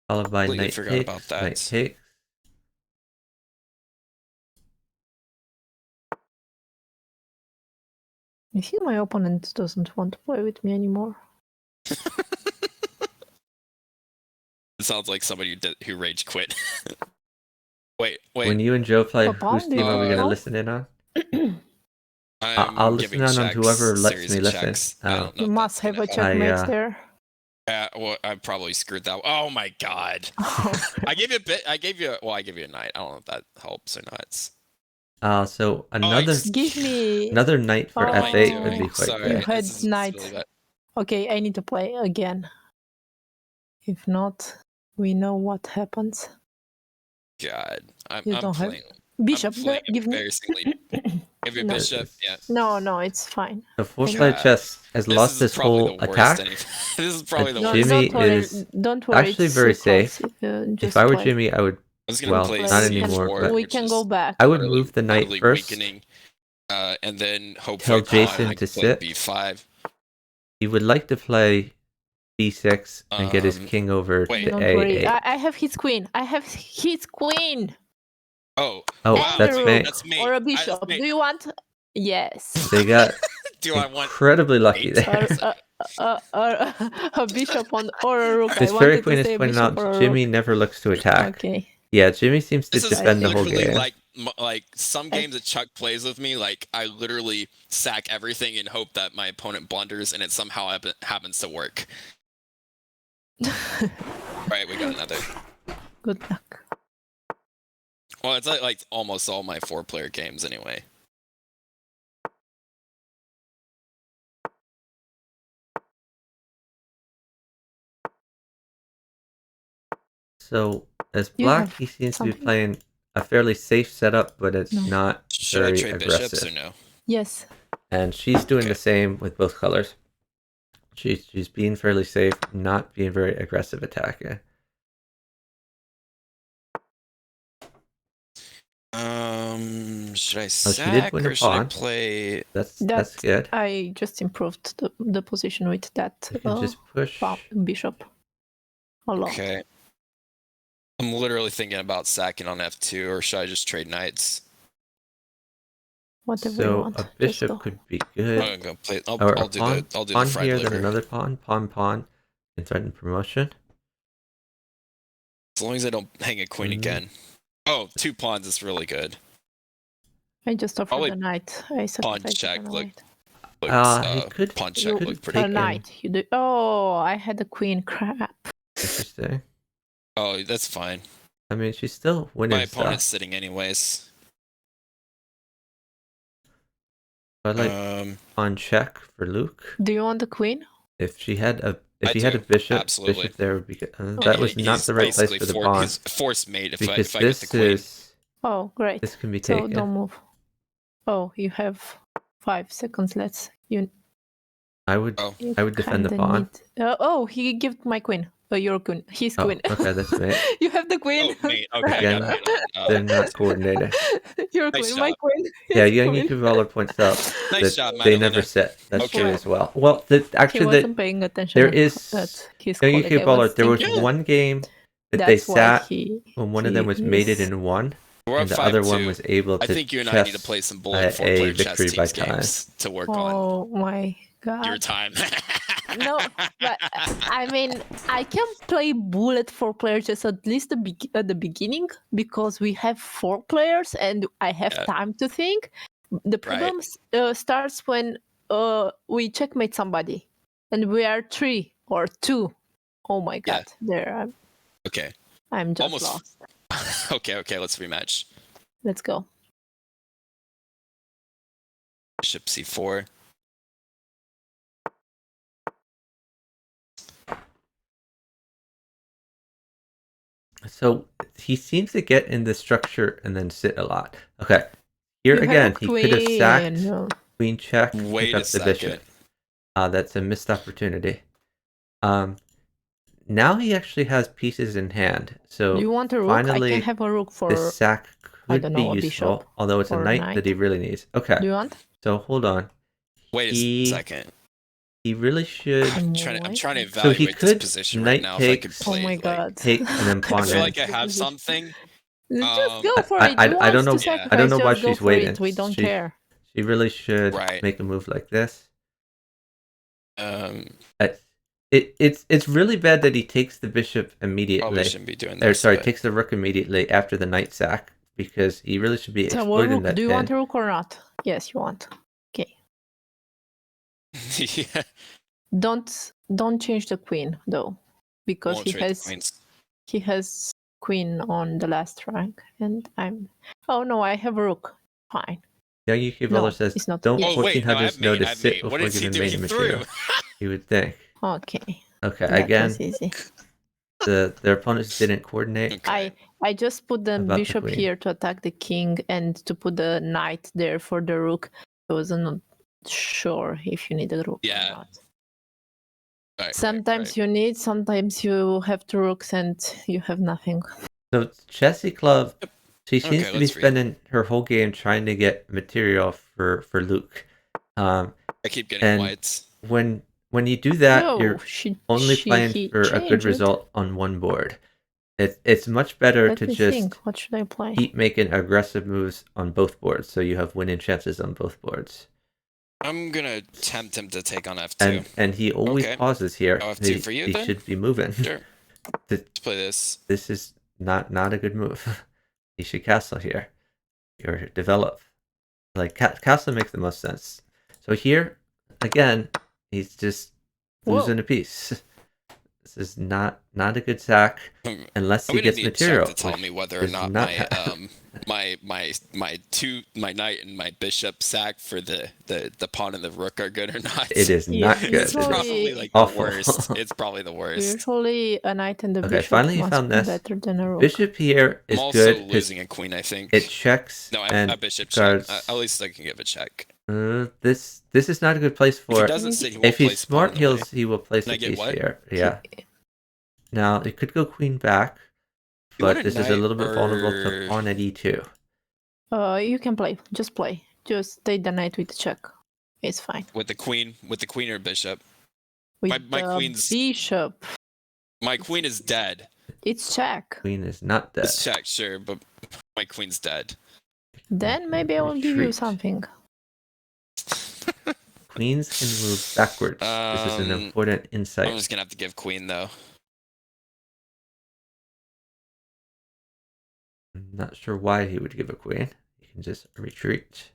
Followed by Completely knight forgot takes, about that. knight takes. I think my opponent doesn't want to play with me anymore. It sounds like somebody who rage quit. wait. When you and Joe play, Papa, whose do team you are we want gonna to listen in on? I'm I'll listen giving in on checks, whoever lets series me of listen. checks. I don't know You if must that's have a gonna help. checkmate there. Yeah, well, I probably screwed that. Oh my god! I gave you a bit. I gave you a knight. I don't know if that helps or not. So another Give me... another knight for Oh, f8 would be quite Sorry, You good. had this is knight. really bad. Okay, I need to play again. If not, we know what happens. God, I'm You don't have playing. bishop. I'm playing Give me. embarrassingly. Every No. bishop, yeah. No, it's fine. The Fourplayer Chess has This lost is his probably whole the worst. attack. This is probably the No, worst. Jimmy don't worry. is Don't worry. actually it's very so safe. close. If Just I were play. Jimmy, I would. I was gonna Well, play not C4, anymore, but We which can is go back. I would utterly- move the knight utterly first. weakening, and then Tell hopefully Jason I to can play sit. B5. He would like to play B6 and get his king over wait. to Don't worry. A8. I have his queen. I have his queen. Oh, Oh, wow, that's a mate. rook That's mate. or a That's bishop. mate. Do you want? Yes. They got Do I want incredibly lucky eight? there. A bishop on or a rook. His I fairy wanted queen to is say a pointing bishop out or a Jimmy rook. never looks to attack. Okay. Yeah, Jimmy seems to This is defend the whole literally game. like some games that Chuck plays with me. Like I literally sack everything and hope that my opponent blunders, and it somehow happens to work. Right, we got another. Good luck. Well, it's like almost all my 4-player games anyway. So as You black, have he seems to be something? playing a fairly safe setup, but it's No. not Should I very trade bishops aggressive. or no? Yes. And she's doing Okay. the same with both colors. She's being fairly safe, not being very aggressive attacking. Should I she did sack win a or should I pawn. play? That's good. I just improved the position with that You can just push. bishop a lot. Okay. I'm literally thinking about sacking on F2, or should I just trade knights? Whatever you So want. a Just bishop go. could be I'm good. gonna go play. Or I'll a do pawn, the pawn friend here, then liver. another pawn, and threaten promotion. As long as I don't hang a queen again. Oh, 2 pawns is really good. I just offered Probably a knight. I sacrificed check, a like, knight. He could pawn check could looked take pretty A in. knight. You do. Oh, I had a queen. Crap. Interesting. Oh, that's fine. I mean, she's still winning My opponent's stuff. sitting anyways. I like pawn check for Luke. Do you want the queen? If she had a I he had a do, bishop, absolutely. bishop there would be good. Okay. That was not He's the right place basically for the pawn. He's force mate if Because I get the this queen. is Oh, great. this can be So taken. don't move. Oh, you have 5 seconds. I would You defend the kinda pawn. oh, he gave my queen. Your queen. His Oh, queen. okay, that's mate. You have the queen. Oh, mate. Okay, Again, I got mate. They're not coordinated. Your Nice queen. My job. queen. Yeah, his Young queen. Waller points out Nice that job, they Madalena. never sit. That's Okay. true as well. Well, He actually, wasn't paying attention. there at is his Young colleague. I Baller. was There was thinking one game that they that's why sat he. when one of them was he mated is- in one, We're and up the other 5-2. one was able to I think you and I need to chess play some bullet a 4-player chess victory by teams games to work on Oh my god. your time. No, but I mean, I can play bullet 4-player chess at least at the beginning because we have 4 players and I have Yeah. time to think. The problem starts when we checkmate somebody and we are 3 or 2. Oh my god, there Okay. I'm just Almost. lost. Okay, let's rematch. Let's go. Bishop C4. So he seems to get in the structure and then sit a lot. Okay, here You have again, a he could have sacked queen. queen check, Wait pick a up the second. bishop. That's a missed opportunity. Now he actually has pieces in hand. So Do you want a rook? finally, I can have a rook for. this sack I could don't be know, a useful, bishop although it's a or a knight knight. that he really needs. Okay, Do you want? so hold on. Wait a second. He really should I'm trying to So he evaluate this could position knight right now. If I could takes- Oh play. my like, god. take and then I pawn feel in. like I have something. Just go for I- it. I- You I want don't know- to sacrifice, I don't know why just go she's for waiting. it. We don't She- care. She really should Right. make a move like this. Um, It's really bad that he takes the bishop probably immediately. shouldn't be doing Or this. sorry, but- takes the rook immediately after the knight sack because he really should be So what exploiting rook? that Do you pin. want a rook or not? Yes, you want. Okay. yeah. Don't change the queen though, because Won't he trade the has queens. queen on the last rank, and I'm. Oh no, I have a rook. Fine. Young Yuki No, Bowler says, it's not. don't Yes. Oh wait, no, I 1400s have know mate. to I have sit mate. before What is he giving doing? main He threw. material. You would think. Okay. Okay, That again, was easy. their opponents didn't coordinate. Okay. I just put the About the bishop queen. here to attack the king and to put the knight there for the rook. I wasn't sure if you need a rook Yeah. or not. Right, Sometimes you need, sometimes you have two rooks and you have nothing. So ChessyClub, she seems Okay, to be let's read. spending her whole game trying to get material for Luke. I keep getting and whites. when you do that, No, you're she only he playing for a good changed it. result on one board. It's much better Let to me just think. What should I play? keep making aggressive moves on both boards, so you have winning chances on both boards. I'm gonna tempt him to take on f2. And he always Okay. pauses here. Oh, f2 for you, he then? should be moving. Sure. Let's play this. This is not a good move. He should castle here or develop. Like castle makes the most sense. So here again, he's just losing a piece. This is not a good sack unless he gets material. To tell me whether or not my my knight and my bishop sack for the pawn and the rook are good or not. It is not good. It's probably like awful. the worst. It's probably the worst. Usually a knight and a Okay, bishop finally you must found be this. better than a rook. Bishop here is I'm also good. losing a queen, I think. It checks. No, and a bishop guards. check. At least I can give a check. This is not a good place If for he it. doesn't sit, he won't If play he's smart, spawn away. he will place Can a I get piece what? here. Yeah. Now it could go queen back, You want but a this is a knight little bit vulnerable to or- pawn at e2. You can play. Just play. Just take the knight with the check. It's fine. With the queen or bishop. With My the queen's- bishop. My queen is dead. It's check. Queen is not dead. It's check, sure, but my queen's dead. Then maybe I will give you Retreat. something. Queens can move backwards. This is an important I'm insight. just gonna have to give queen though. I'm not sure why he would give a queen. He can just retreat.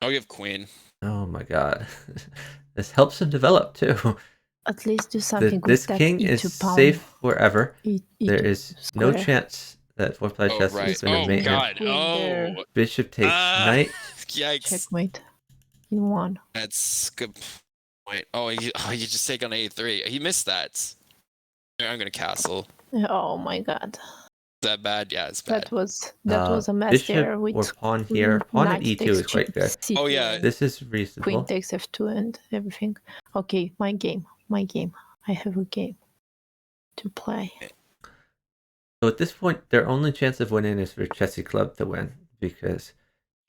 I'll give queen. Oh my god. This helps him develop too. At least do something with This that king E2 is pawn. safe forever. E2 There is no square. chance that four-player Oh chess right. is going to Oh mate him. god. Queen there. Oh. Bishop takes knight. Yikes. Checkmate. In one. That's good. Wait. Oh, you just take on a3. He missed that. I'm gonna castle. Oh my god. Is that bad? Yeah, it's bad. That was a mess Bishop there with or pawn here. Pawn at knight e2 takes is quite good. C2 Oh, yeah. and This is reasonable. Queen takes f2 and everything. Okay, my game. I have a game to play. So at this point, their only chance of winning is for ChessyClub to win, because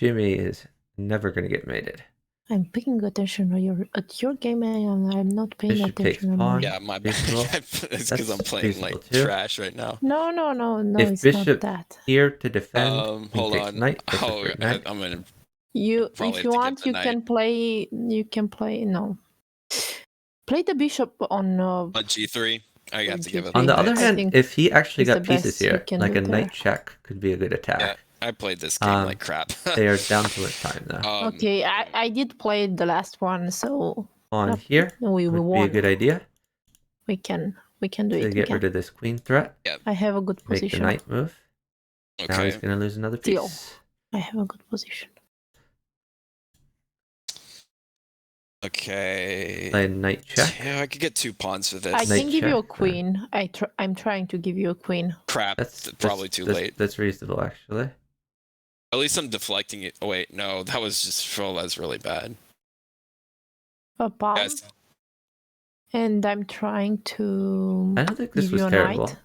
Jimmy is never going to get mated. I'm paying attention at your game and I'm not paying Bishop takes attention on pawn. mine. Yeah, my bad. Reasonable. It's because I'm That's playing like reasonable, too. trash right now. No, If it's bishop not that. here to defend, queen Hold takes on. knight, that's a Oh, great knight. I'm gonna. You, Probably if have you to want, get the you knight. can play. You can play. No, play the bishop on. On g3, I have to give it. On the I other hand, think if he actually it's got the pieces best you here, can like do a knight there. check could be a good attack. Yeah, I played this game like crap. They are down to its time though. Okay, I did play the last one, so On here we would be a won. good idea We can do to it. get We rid can. of this queen threat. I have a good Make the position. knight move. Now he's Okay. going to lose another Deal. piece. I have a good position. Okay. Play knight check. Yeah, I could get 2 pawns for this. I Knight can give you a check, queen. I'm trying to give you a queen. Crap. That's probably too that's- late. That's reasonable, actually. At least I'm deflecting it. Oh wait, no, that was just that's really bad. A pawn. Yes. And I'm trying to. I don't think this give was you a terrible. knight.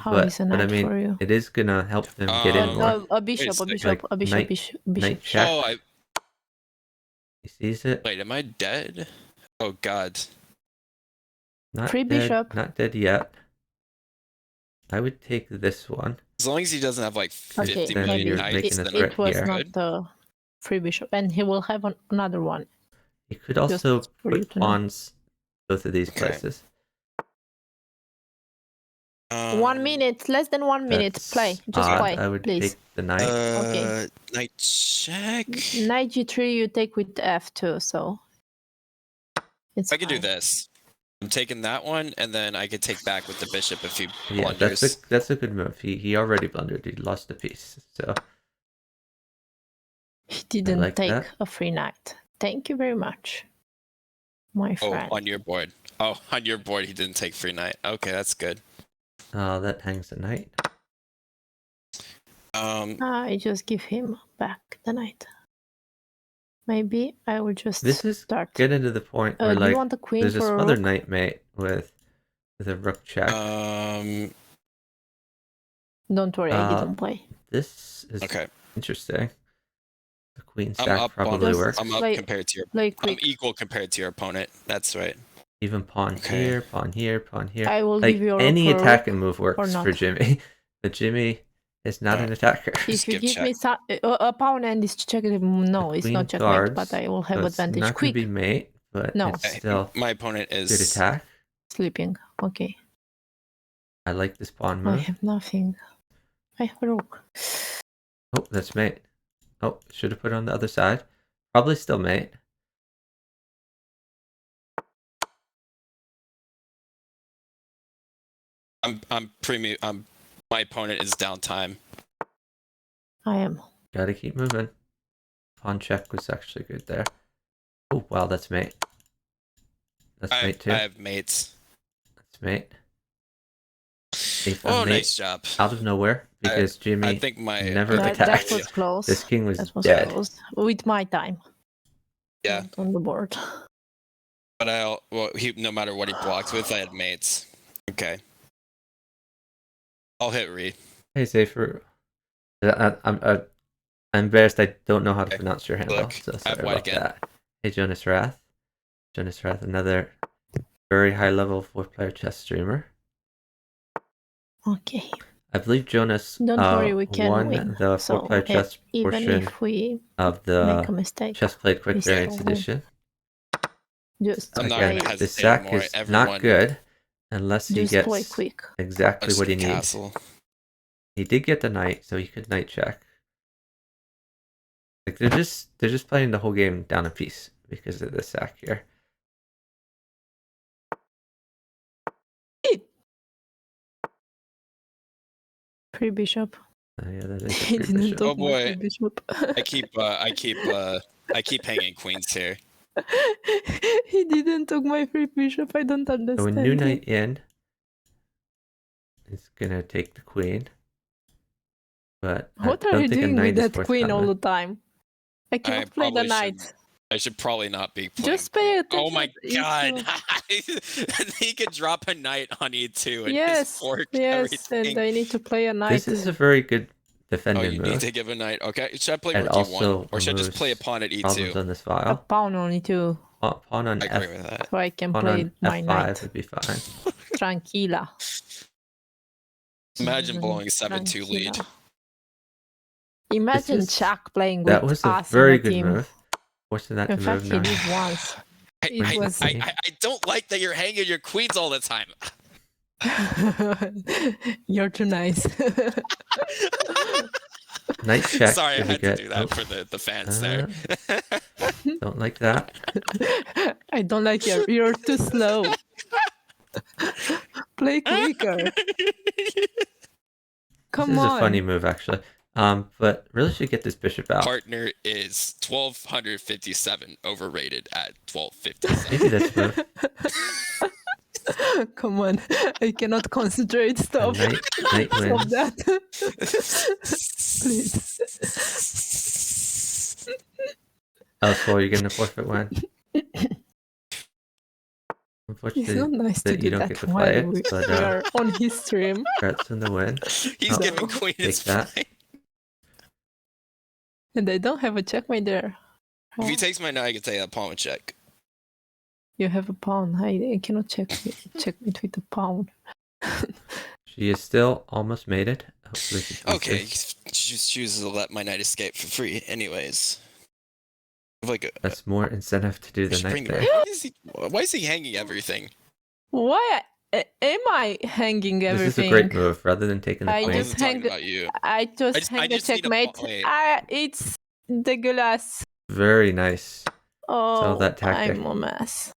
How is a I knight mean, for you? it is going to help them get in Um, more. A bishop, a second. bishop, a bishop, Like bishop. Knight check. Oh, He sees it. wait, am I dead? Oh god. Not Free dead, bishop. Not dead yet. I would take this one. As long as he doesn't have like 50 Okay, Then million you're maybe knights, making a then threat it was here. not good. the free bishop, and he will have another one. You could also for you put to know. pawns both of these Okay. places. 1 minute, less than 1 minute. That's Play, just odd. play, I would please. take the knight. Okay. Knight check. Knight g3, you take with f2, so it's I can do fine. this. I'm taking that one, and then I could take back with the bishop if he Yeah, blunders. that's a good move. He already blundered. He lost a piece. So He didn't like take that. a free knight. Thank you very much. my Oh, friend. on your board. Oh, on your board, he didn't take free knight. Okay, that's good. That hangs a knight. I just give him back the knight. Maybe I will just This is start. getting to the point where Do you like want the queen there's a for a smothered rook? knight mate with a rook check. Don't worry, I didn't play. This is Okay. interesting. The queen I'm stack up probably on, works. I'm up Play- compared to your. Play I'm quick. equal compared to your opponent. That's right. Even pawn Okay. here, pawn here, pawn here. I will Like give you a rook any for a attacking rook move works not. for Jimmy, but Jimmy is not an attacker. If you Skip give check. me a pawn and it's check, no, The it's queen not checkmate, guards, but I will have so it's advantage. not going Quick, to be mate, but No. it's still My opponent good is. attack. sleeping. Okay, I like this pawn I move. have nothing. I have a rook. Oh, that's mate. Oh, should have put it on the other side. Probably still mate. My opponent is downtime. I am. Gotta keep moving. Pawn check was actually good there. Oh, wow, that's mate. That's mate too. I have mates. That's mate. Ace on Oh, mate. nice job. Out of nowhere because Jimmy I think my never That attacked. was close. This king was That was dead. close. With my time. Yeah. Not on the board. But no matter what he blocked with, I had mates. Okay. I'll hit re. Hey, Zafer. I'm embarrassed. I don't know how to Okay. pronounce your handle, Look, so I sorry have white about again. that. Hey, Jonas Rath. Jonas Rath, another very high-level four-player chess streamer. Okay. I believe Jonas Don't worry, we can won win. the So four-player chess even portion if we of make a the mistake, Chess Played Quick we still Variants win. edition. Just I'm not Again, gonna play, the hesitate sack anymore. is Everyone, not good unless he just play gets quick. exactly what he needs. Castle. He did get the knight, so he could knight check. Like they're just playing the whole game down a piece because of the sack here. Free bishop. Yeah, that is a He free didn't bishop. talk Oh, boy. my free bishop. I keep hanging queens here. He didn't took my free bishop. I don't So a understand. new him. knight in is gonna take the queen, but What I are don't you think a doing knight with is that queen all forthcoming. the time? I cannot play the knight. I should probably not be playing. Just pay attention. Oh my to god! issue. He could drop a knight on E2 and Yes, just fork yes, everything. and I need to play a knight. This is a very good Oh, defending you move. need to give a knight. Okay, should I play It rook also E1 or should I just play a removes pawn at problems E2? on this A file. pawn on e2, Pawn on I agree with that. so I can pawn play on my F5 knight. would be fine. Tranquila. Imagine blowing 7-2 lead. Tranquila. Imagine is- Chuck playing That with was a us very in the good team. move. Forcing that In to fact, move he now. did once. It was- I don't like that you're hanging your queens all the time. You're too nice. Knight check. Sorry, I Did we had to get- do that oh, for the fans there. Don't like that. I don't like you. You're too slow. Play quicker. Come This is on. a funny move, actually. But really should get this bishop out. Partner is 1257, overrated at 1257. Maybe this move. Come on. I cannot concentrate. Stop. Knight Stop wins. that. Please. Oh, so you're getting a forfeit win. It's Unfortunately, not nice to that you do don't that get to while play it, we but are on his stream. congrats on the win. He's Oh, giving queen take his that. fine. And I don't have a checkmate there. If he takes my knight, I can take that pawn with check. You have a pawn. I cannot checkmate with a pawn. She is still almost made it. Hopefully she Okay, chooses. he just chooses to let my knight escape for free. Anyways, like That's more incentive to do I the should knight bring the. there. Why is he hanging everything? Why am I hanging everything? This is a great move. Rather than taking the I I queen, just wasn't talking hang- about you. I just I hang a just need a checkmate. pawn- wait. It's the glass. very nice. Oh, that tactic. I'm a mess.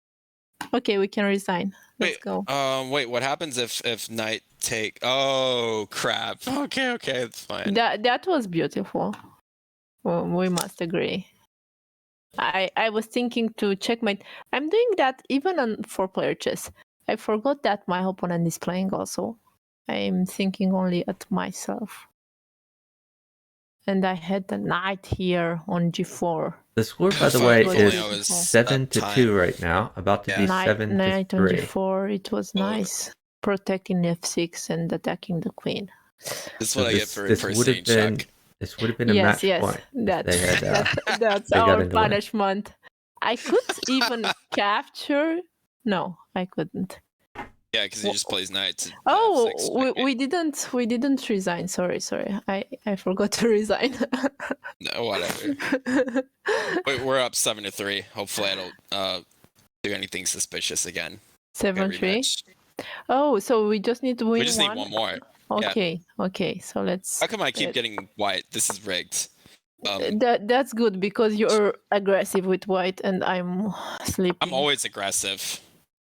Okay, we can resign. Let's go. Wait, what happens if knight take? Oh crap. Okay, it's fine. That was beautiful. Well, we must agree. I was thinking to checkmate. I'm doing that even on 4-player chess. I forgot that my opponent is playing also. I'm thinking only at myself. And I had the knight here on g4. The score, by the If way, only I is was 7-2 time. right now. About to be Knight on 7-3. g4. It was nice. Protecting f6 and attacking the queen. This is So what I get for this would have impersonating been Chuck. this would have been a match point if they had That's they got our into win. punishment. I could even capture. No, I couldn't. Yeah, because he just plays knight to Oh, F6. we didn't resign. Sorry. I forgot to resign. No, whatever. We're up 7-3. Hopefully, I don't do anything suspicious again. 7-3. Oh, so we just need to win We just one. need one more. Okay, okay. So let's. How come I keep getting white? This is rigged. That's good because you're aggressive with white and I'm sleeping. I'm always aggressive.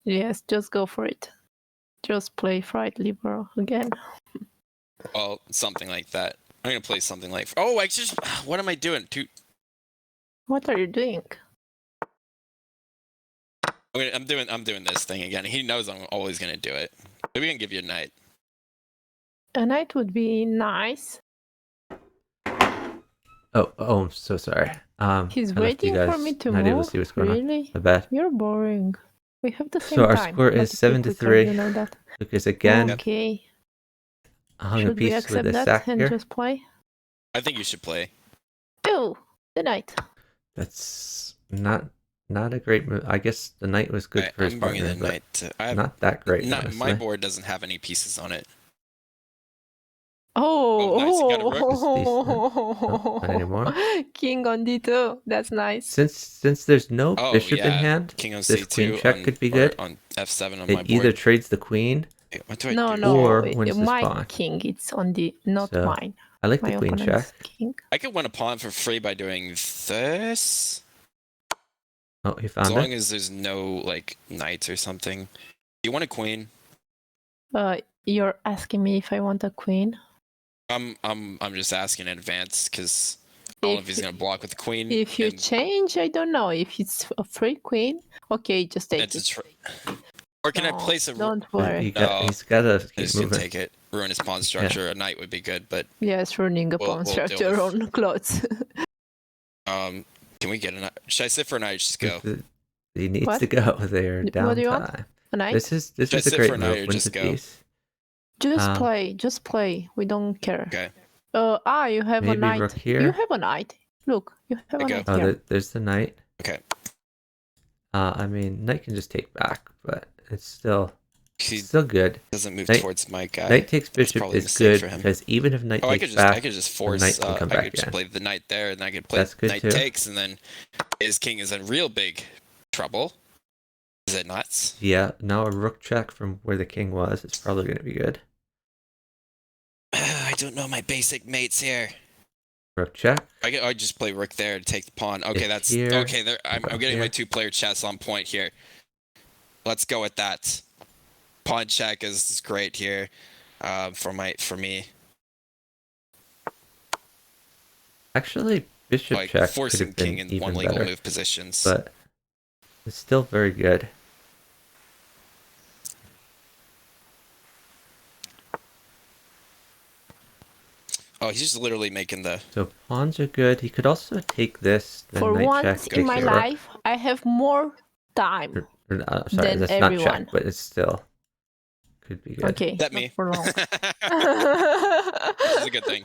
Yes, just go for it. Just play fried liberal again. Well, something like that. I'm gonna play something like. Oh, I just. What am I doing? What are you doing? I'm doing this thing again. He knows I'm always gonna do it. Maybe we can give you a knight. A knight would be nice. Oh, I'm so sorry. He's I left you waiting guys for me to not able move. to see what's going Really? on. My bad. You're boring. We have the same So our time. score but is it's a bit 7-3. quicker, you know that. Lucas again Okay. hung a Should we piece with accept a that sack and here. just play? I think you should play. Oh, the knight. That's not a great move. I guess the knight was good Right, for his I'm bringing partner, the but knight. To, not that great. not, honestly. my board doesn't have any pieces on it. Oh, nice. You got a rook. This is decent. No, not anymore. King on d2. That's nice. Since there's no Oh bishop yeah, in hand, king on this queen c2 check on, could be or good. on f7 on my It board. either trades the queen. Wait, what do I No, do? no. Or wins this my pawn. king. It's on the not So, mine. I like My the queen check. opponent's king. I could win a pawn for free by doing this. Oh, he As found long it. as there's no like knights or something. Do you want a queen? You're asking me if I want a queen. I'm just asking in advance because I don't know if he's gonna block with the queen. If you and change, I don't know. If it's a free queen, okay, just take it's it. or can I No, place a? Don't worry. He's got to keep He's gonna moving. take it. Ruin his pawn structure. A knight would be good, but Yes, running a We'll- pawn we'll deal structure with- on clothes. can we get a knight? Should I sit for a knight? Or just go. He needs What? to go. They're What down do you want? time. A knight? This is Should I a sit for great a knight or move. Wins just the go? piece. Just play. We don't care. Okay. You have a Maybe knight. rook here. You have a knight. Look, you have a Okay. knight Oh, here. there's the knight. Okay. I mean, knight can just take back, but it's still He good. doesn't move Knight- towards my guy. Knight takes That's bishop probably a is mistake good for him. because even if knight Oh, I takes could back, just knight force. can come I back could just in. play the knight there, and I could play That's good knight too. takes, and then his king is in real big trouble. Is it nuts? Yeah, now a rook check from where the king was is probably going to be good. I don't know my basic mates here. Rook check. I just play rook there to take the pawn. Okay, If that's here, okay. There, I'm go getting my here. 2-player chess on point here. Let's go with that. Pawn check is great here, for me. Actually, bishop Like check could forcing have been king in even one legal better, move positions. but it's still very good. Oh, he's just literally making the. So pawns are good. He could also take this. Then For knight once check, in my take the rook. life, I have more time. Sorry, than that's everyone. not check, but it's still could be good. Okay, That not me. for long. This is a good thing.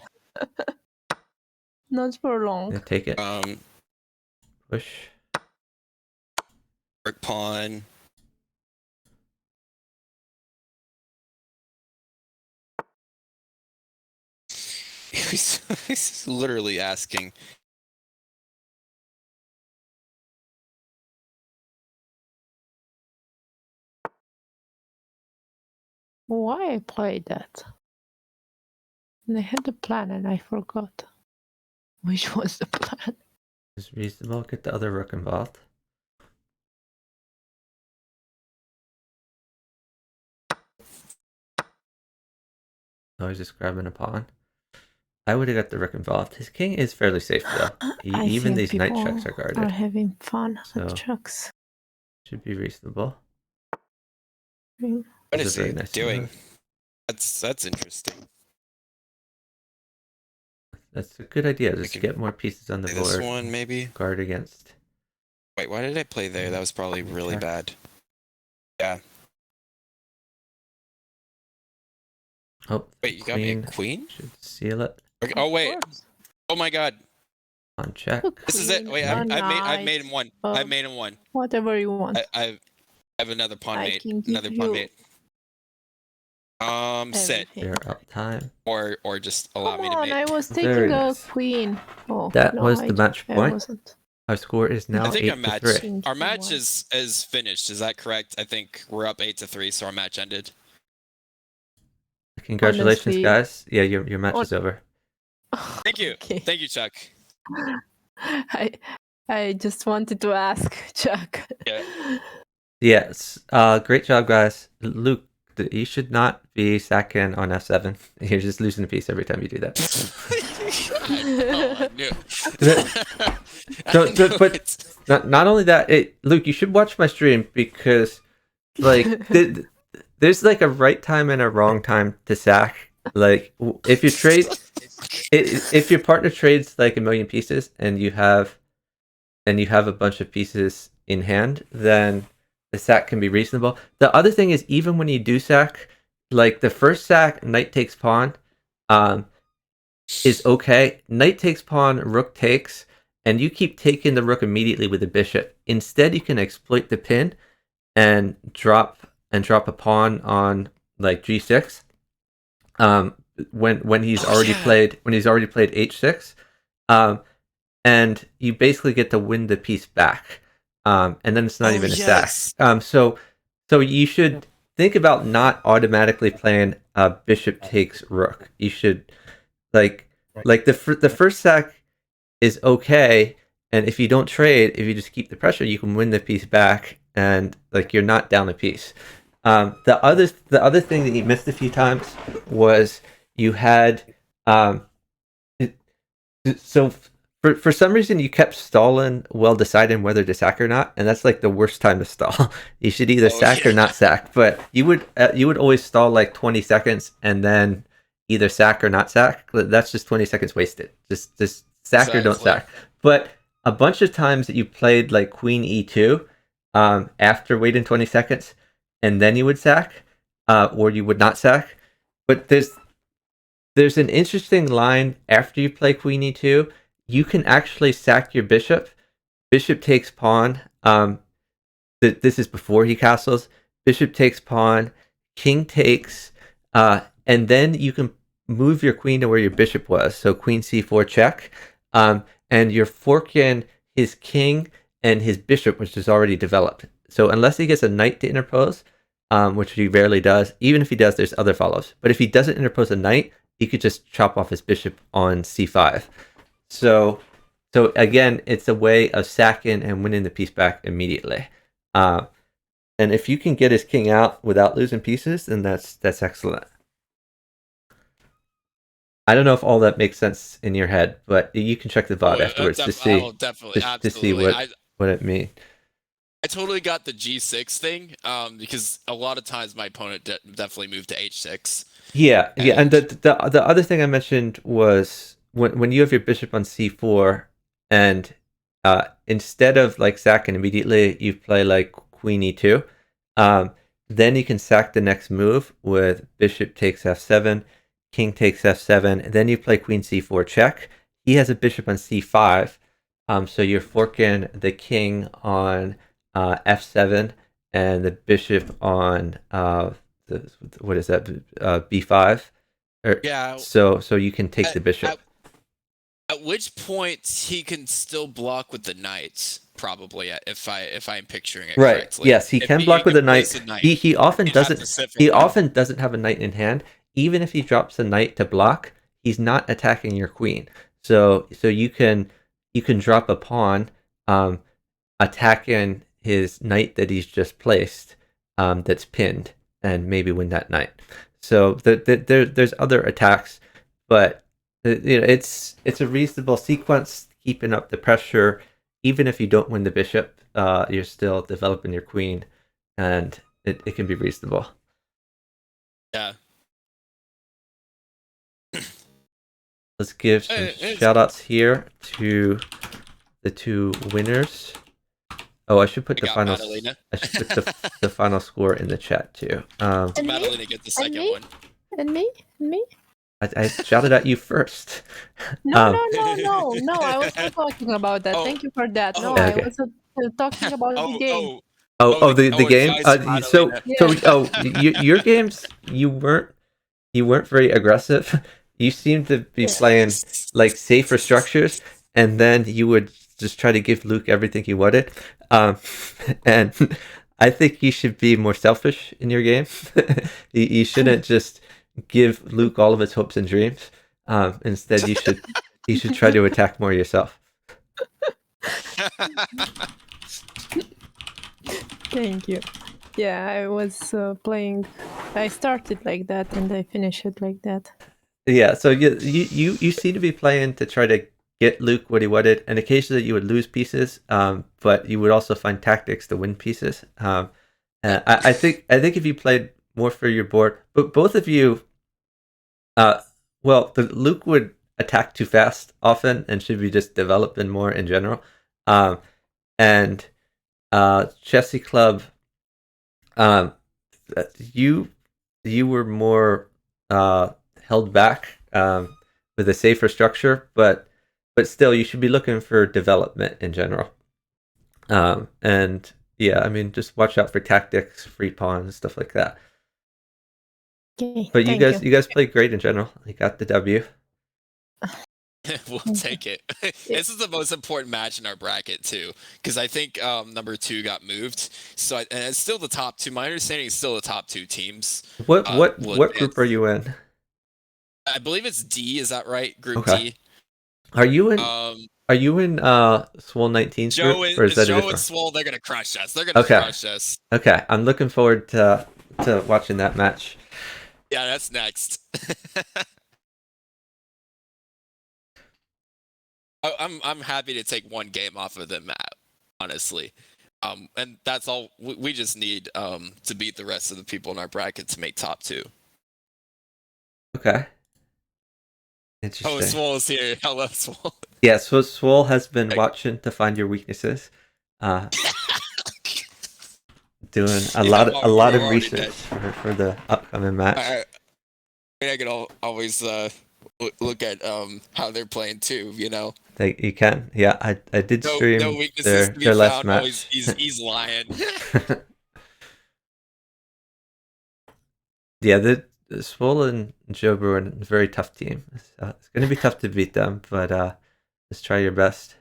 Not for long. Yeah, take it. Push. Rook pawn. He's literally asking. Why I played that? And I had a plan and I forgot. Which was the plan? It's reasonable. Get the other rook involved. Oh, he's just grabbing a pawn. I would have got the rook involved. His king is fairly safe though. I Even think these knight people checks are guarded. are having fun So- at checks. Should be reasonable. Mm. What This is a very he nice doing? move. That's interesting. That's a good idea. Just can get more pieces on the Play this board. one maybe. Guard against. Wait, why did I play there? That was probably really Check. bad. Yeah. Oh, Wait, you got me a queen queen? should seal it Okay. Oh Of wait. course. Oh my god. on check. A This is it. queen, Wait, a I've made knight, him one. uh, I've made him one. Whatever you want. I have another pawn I mate. can give Another pawn you mate. Sit everything. You're up time. or just allow Come me to on, mate. I was Very taking a nice. queen. Oh, That no, was the match I point. wasn't. Our score is now I think 8-3. Thinking our match one. is finished. Is that correct? I think we're up 8-3, so our match ended. Congratulations, Honestly- guys. Yeah, your match is over. Thank you. Okay. Thank you, Chuck. I just wanted to ask Chuck. Yeah. Yes. Great job, guys. Luke, you should not be sacking on F7. You're just losing a piece every time you do that. I knew. Not only that, Luke, you should watch my stream because, like, there's like a right time and a wrong time to sack. Like, if you trade, if your partner trades like a million pieces and you have a bunch of pieces in hand, then the sack can be reasonable. The other thing is, even when you do sack, like the first sack, knight takes pawn, is okay. Knight takes pawn, rook takes, and you keep taking the rook immediately with the bishop. Instead, you can exploit the pin and drop a pawn on like g6. When he's already played h6, and you basically get to win the piece back. And then it's not even a sack. So you should think about not automatically playing bishop takes rook. You should like the first sack is okay, and if you don't trade, if you just keep the pressure, you can win the piece back, and like you're not down a piece. The other thing that you missed a few times was you had so for some reason you kept stalling while deciding whether to sack or not, and that's like the worst time to stall. You should either sack or not sack, but you would always stall like 20 seconds and then either sack or not sack. That's just 20 seconds wasted. Just sack or don't sack. But a bunch of times that you played like queen e2 after waiting 20 seconds and then you would sack, or you would not sack. But there's an interesting line after you play queen e2. You can actually sack your bishop. Bishop takes pawn. This is before he castles. Bishop takes pawn. King takes. And then you can move your queen to where your bishop was. So queen c4 check. And you're forking his king and his bishop, which is already developed. So unless he gets a knight to interpose, which he rarely does, even if he does, there's other follows. But if he doesn't interpose a knight, he could just chop off his bishop on c5. So again, it's a way of sacking and winning the piece back immediately. And if you can get his king out without losing pieces, then that's excellent. I don't know if all that makes sense in your head, but you can check the VOD afterwards to see to see what it means. I totally got the G6 thing, because a lot of times my opponent definitely moved to H6. Yeah, and the other thing I mentioned was when you have your bishop on c4, and instead of like sacking immediately, you play like queen e2. Then you can sack the next move with bishop takes f7, king takes f7. Then you play queen c4 check. He has a bishop on c5, so you're forking the king on f7 and the bishop on what is that, b5. So you can take the bishop. At which point he can still block with the knight, probably, if I'm picturing it right correctly. Yes, he can block with the knight. He often doesn't have a knight in hand. Even if he drops a knight to block, he's not attacking your queen. So you can drop a pawn attacking his knight that he's just placed, that's pinned, and maybe win that knight. So there's other attacks, but it's a reasonable sequence, keeping up the pressure. Even if you don't win the bishop, you're still developing your queen, and it can be reasonable. Yeah. Let's give some shout outs here to the two winners. Oh, I should put the final. I should put the final score in the chat too. Madalena get the second one. And me? I shouted at you first. No. I was not talking about that. Thank you for that. No, okay. I was talking about the game. The game. Your games, you weren't very aggressive. You seemed to be playing like safer structures, and then you would just try to give Luke everything he wanted. And I think you should be more selfish in your game. You shouldn't just give Luke all of his hopes and dreams. Instead, you should try to attack more yourself. Thank you. Yeah, I was playing. I started like that and I finished it like that. Yeah, so you seem to be playing to try to get Luke what he wanted, and occasionally you would lose pieces, but you would also find tactics to win pieces. And I think if you played more for your board, but both of you, Luke would attack too fast often and should be just developing more in general. And ChessyClub, you were more held back with a safer structure, but still you should be looking for development in general. And yeah, I mean, just watch out for tactics, free pawns, stuff like that. Okay, but you guys played great in general. You got the W. We'll take it. This is the most important match in our bracket too, because I think number 2 got moved. So and it's still the top 2. My understanding is still the top 2 teams. What group are you in? I believe it's D. Is that right? Group okay. D. Are you in? Swole 19's group, or is that Joe and Swole? They're gonna crush us. They're gonna crush us. Okay, I'm looking forward to watching that match. Yeah, that's next. I'm happy to take one game off of them, honestly. And that's all we just need to beat the rest of the people in our bracket to make top 2. Okay. Interesting. Oh, Swole is here. Hello, Swole. Yeah, so Swole has been watching to find your weaknesses. Doing a lot of research for the upcoming match. I can always look at how they're playing too, you know. You can, yeah. I did stream their last match. He's lying. Yeah, the Swole and Joe are a very tough team. It's going to be tough to beat them, but just try your best.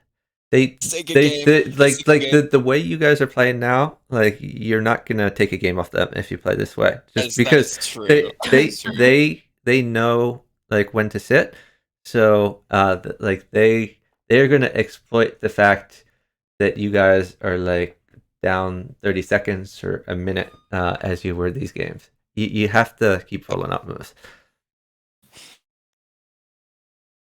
The way you guys are playing now, like you're not gonna take a game off them if you play this way, just because they know like when to sit. So they're gonna exploit the fact that you guys are like down 30 seconds or a minute as you were these games. You have to keep following up moves.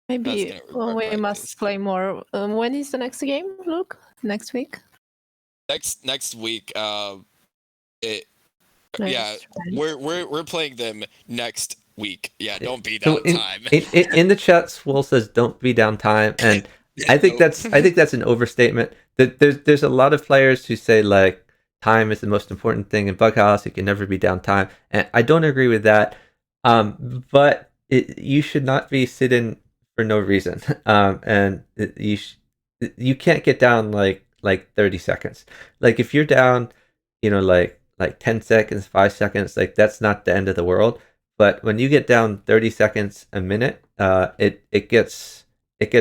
Maybe we must play more. When is the next game, Luke? Next week? Next week. We're playing them next week. Yeah, don't be down time. In the chat, Swole says don't be down time, and I think that's an overstatement. There's a lot of players who say like time is the most important thing in Bughouse. You can never be down time, and I don't agree with that. But you should not be sitting for no reason, and you can't get down like 30 seconds. Like if you're down, like 10 seconds, 5 seconds, like that's not the end of the world. But when you get down 30 seconds a minute, it gets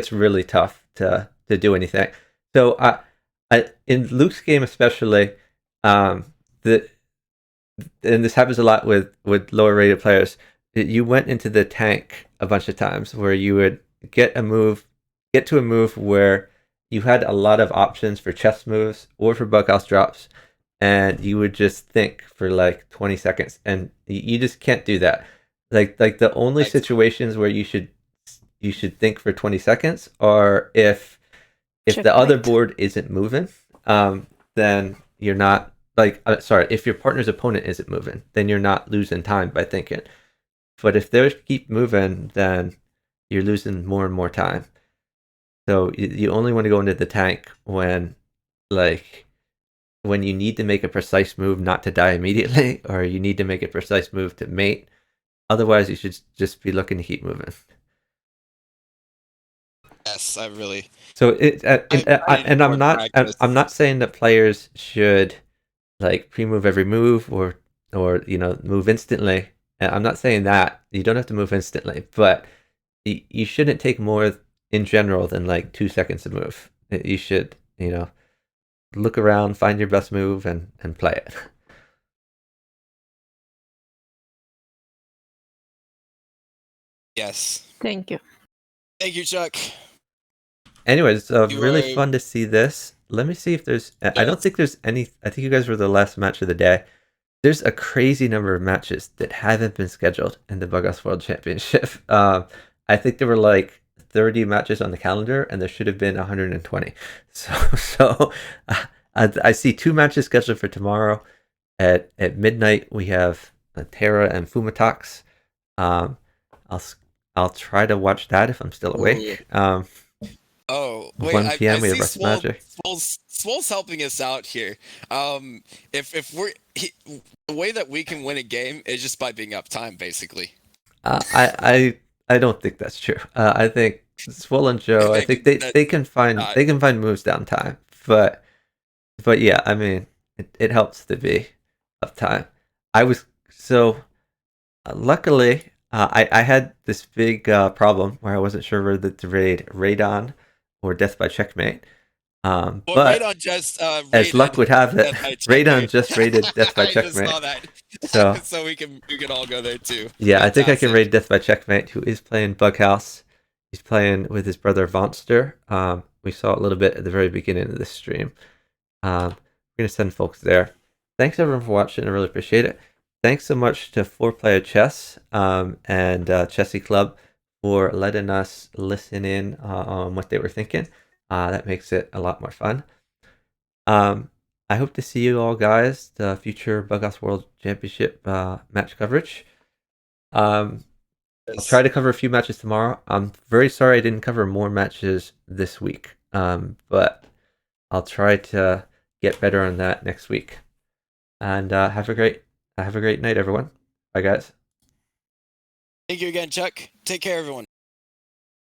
really tough to do anything. So I in Luke's game especially, and this happens a lot with lower rated players. You went into the tank a bunch of times where you would get to a move where you had a lot of options for chess moves or for bughouse drops, and you would just think for like 20 seconds, and you just can't do that. Like the only situations where you should you should think for 20 seconds, or if the other Checkmate. board isn't moving, then you're not like sorry, if your partner's opponent isn't moving, then you're not losing time by thinking. But if they keep moving, then you're losing more and more time. So you only want to go into the tank when you need to make a precise move not to die immediately, or you need to make a precise move to mate. Otherwise, you should just be looking to keep moving. Yes, I really. So and more practice. I'm not saying that players should like pre-move every move or move instantly. I'm not saying that you don't have to move instantly, but you shouldn't take more in general than like 2 seconds to move. You should look around, find your best move, and play it. Yes. Thank you. Thank you, Chuck. Anyways, You really are- fun to see this. Let me see if there's. I don't think there's any. I think you guys were the last match of the day. There's a crazy number of matches that haven't been scheduled in the Bughouse World Championship. I think there were like 30 matches on the calendar, and there should have been 120. So I see 2 matches scheduled for tomorrow at midnight. We have Terra and Fumatox. I'll try to watch that if I'm still awake. Oh, wait, 1 p.m. I we have see Rust Magic. Swole's helping us out here. If the way that we can win a game is just by being up time, basically. I don't think that's true. I think Swole and Joe. I think they can find moves down time, but yeah, I mean it helps to be up time. I was so luckily I had this big problem where I wasn't sure whether to raid Radon or Death by Checkmate. Well, But Radon just as luck would have it, Radon just raided Death by I just Checkmate. saw that. So we can all go there too. Yeah, Fantastic. I think I can raid Death by Checkmate, who is playing Bughouse. He's playing with his brother Vonster. We saw a little bit at the very beginning of this stream. We're gonna send folks there. Thanks everyone for watching. I really appreciate it. Thanks so much to 4Playerchess and ChessyClub for letting us listen in on what they were thinking. That makes it a lot more fun. I hope to see you all guys, the future Bughouse World Championship match coverage. I'll try to cover a few matches tomorrow. I'm very sorry I didn't cover more matches this week, but I'll try to get better on that next week. And have a great night, everyone. Bye, guys. Thank you again, Chuck. Take care, everyone.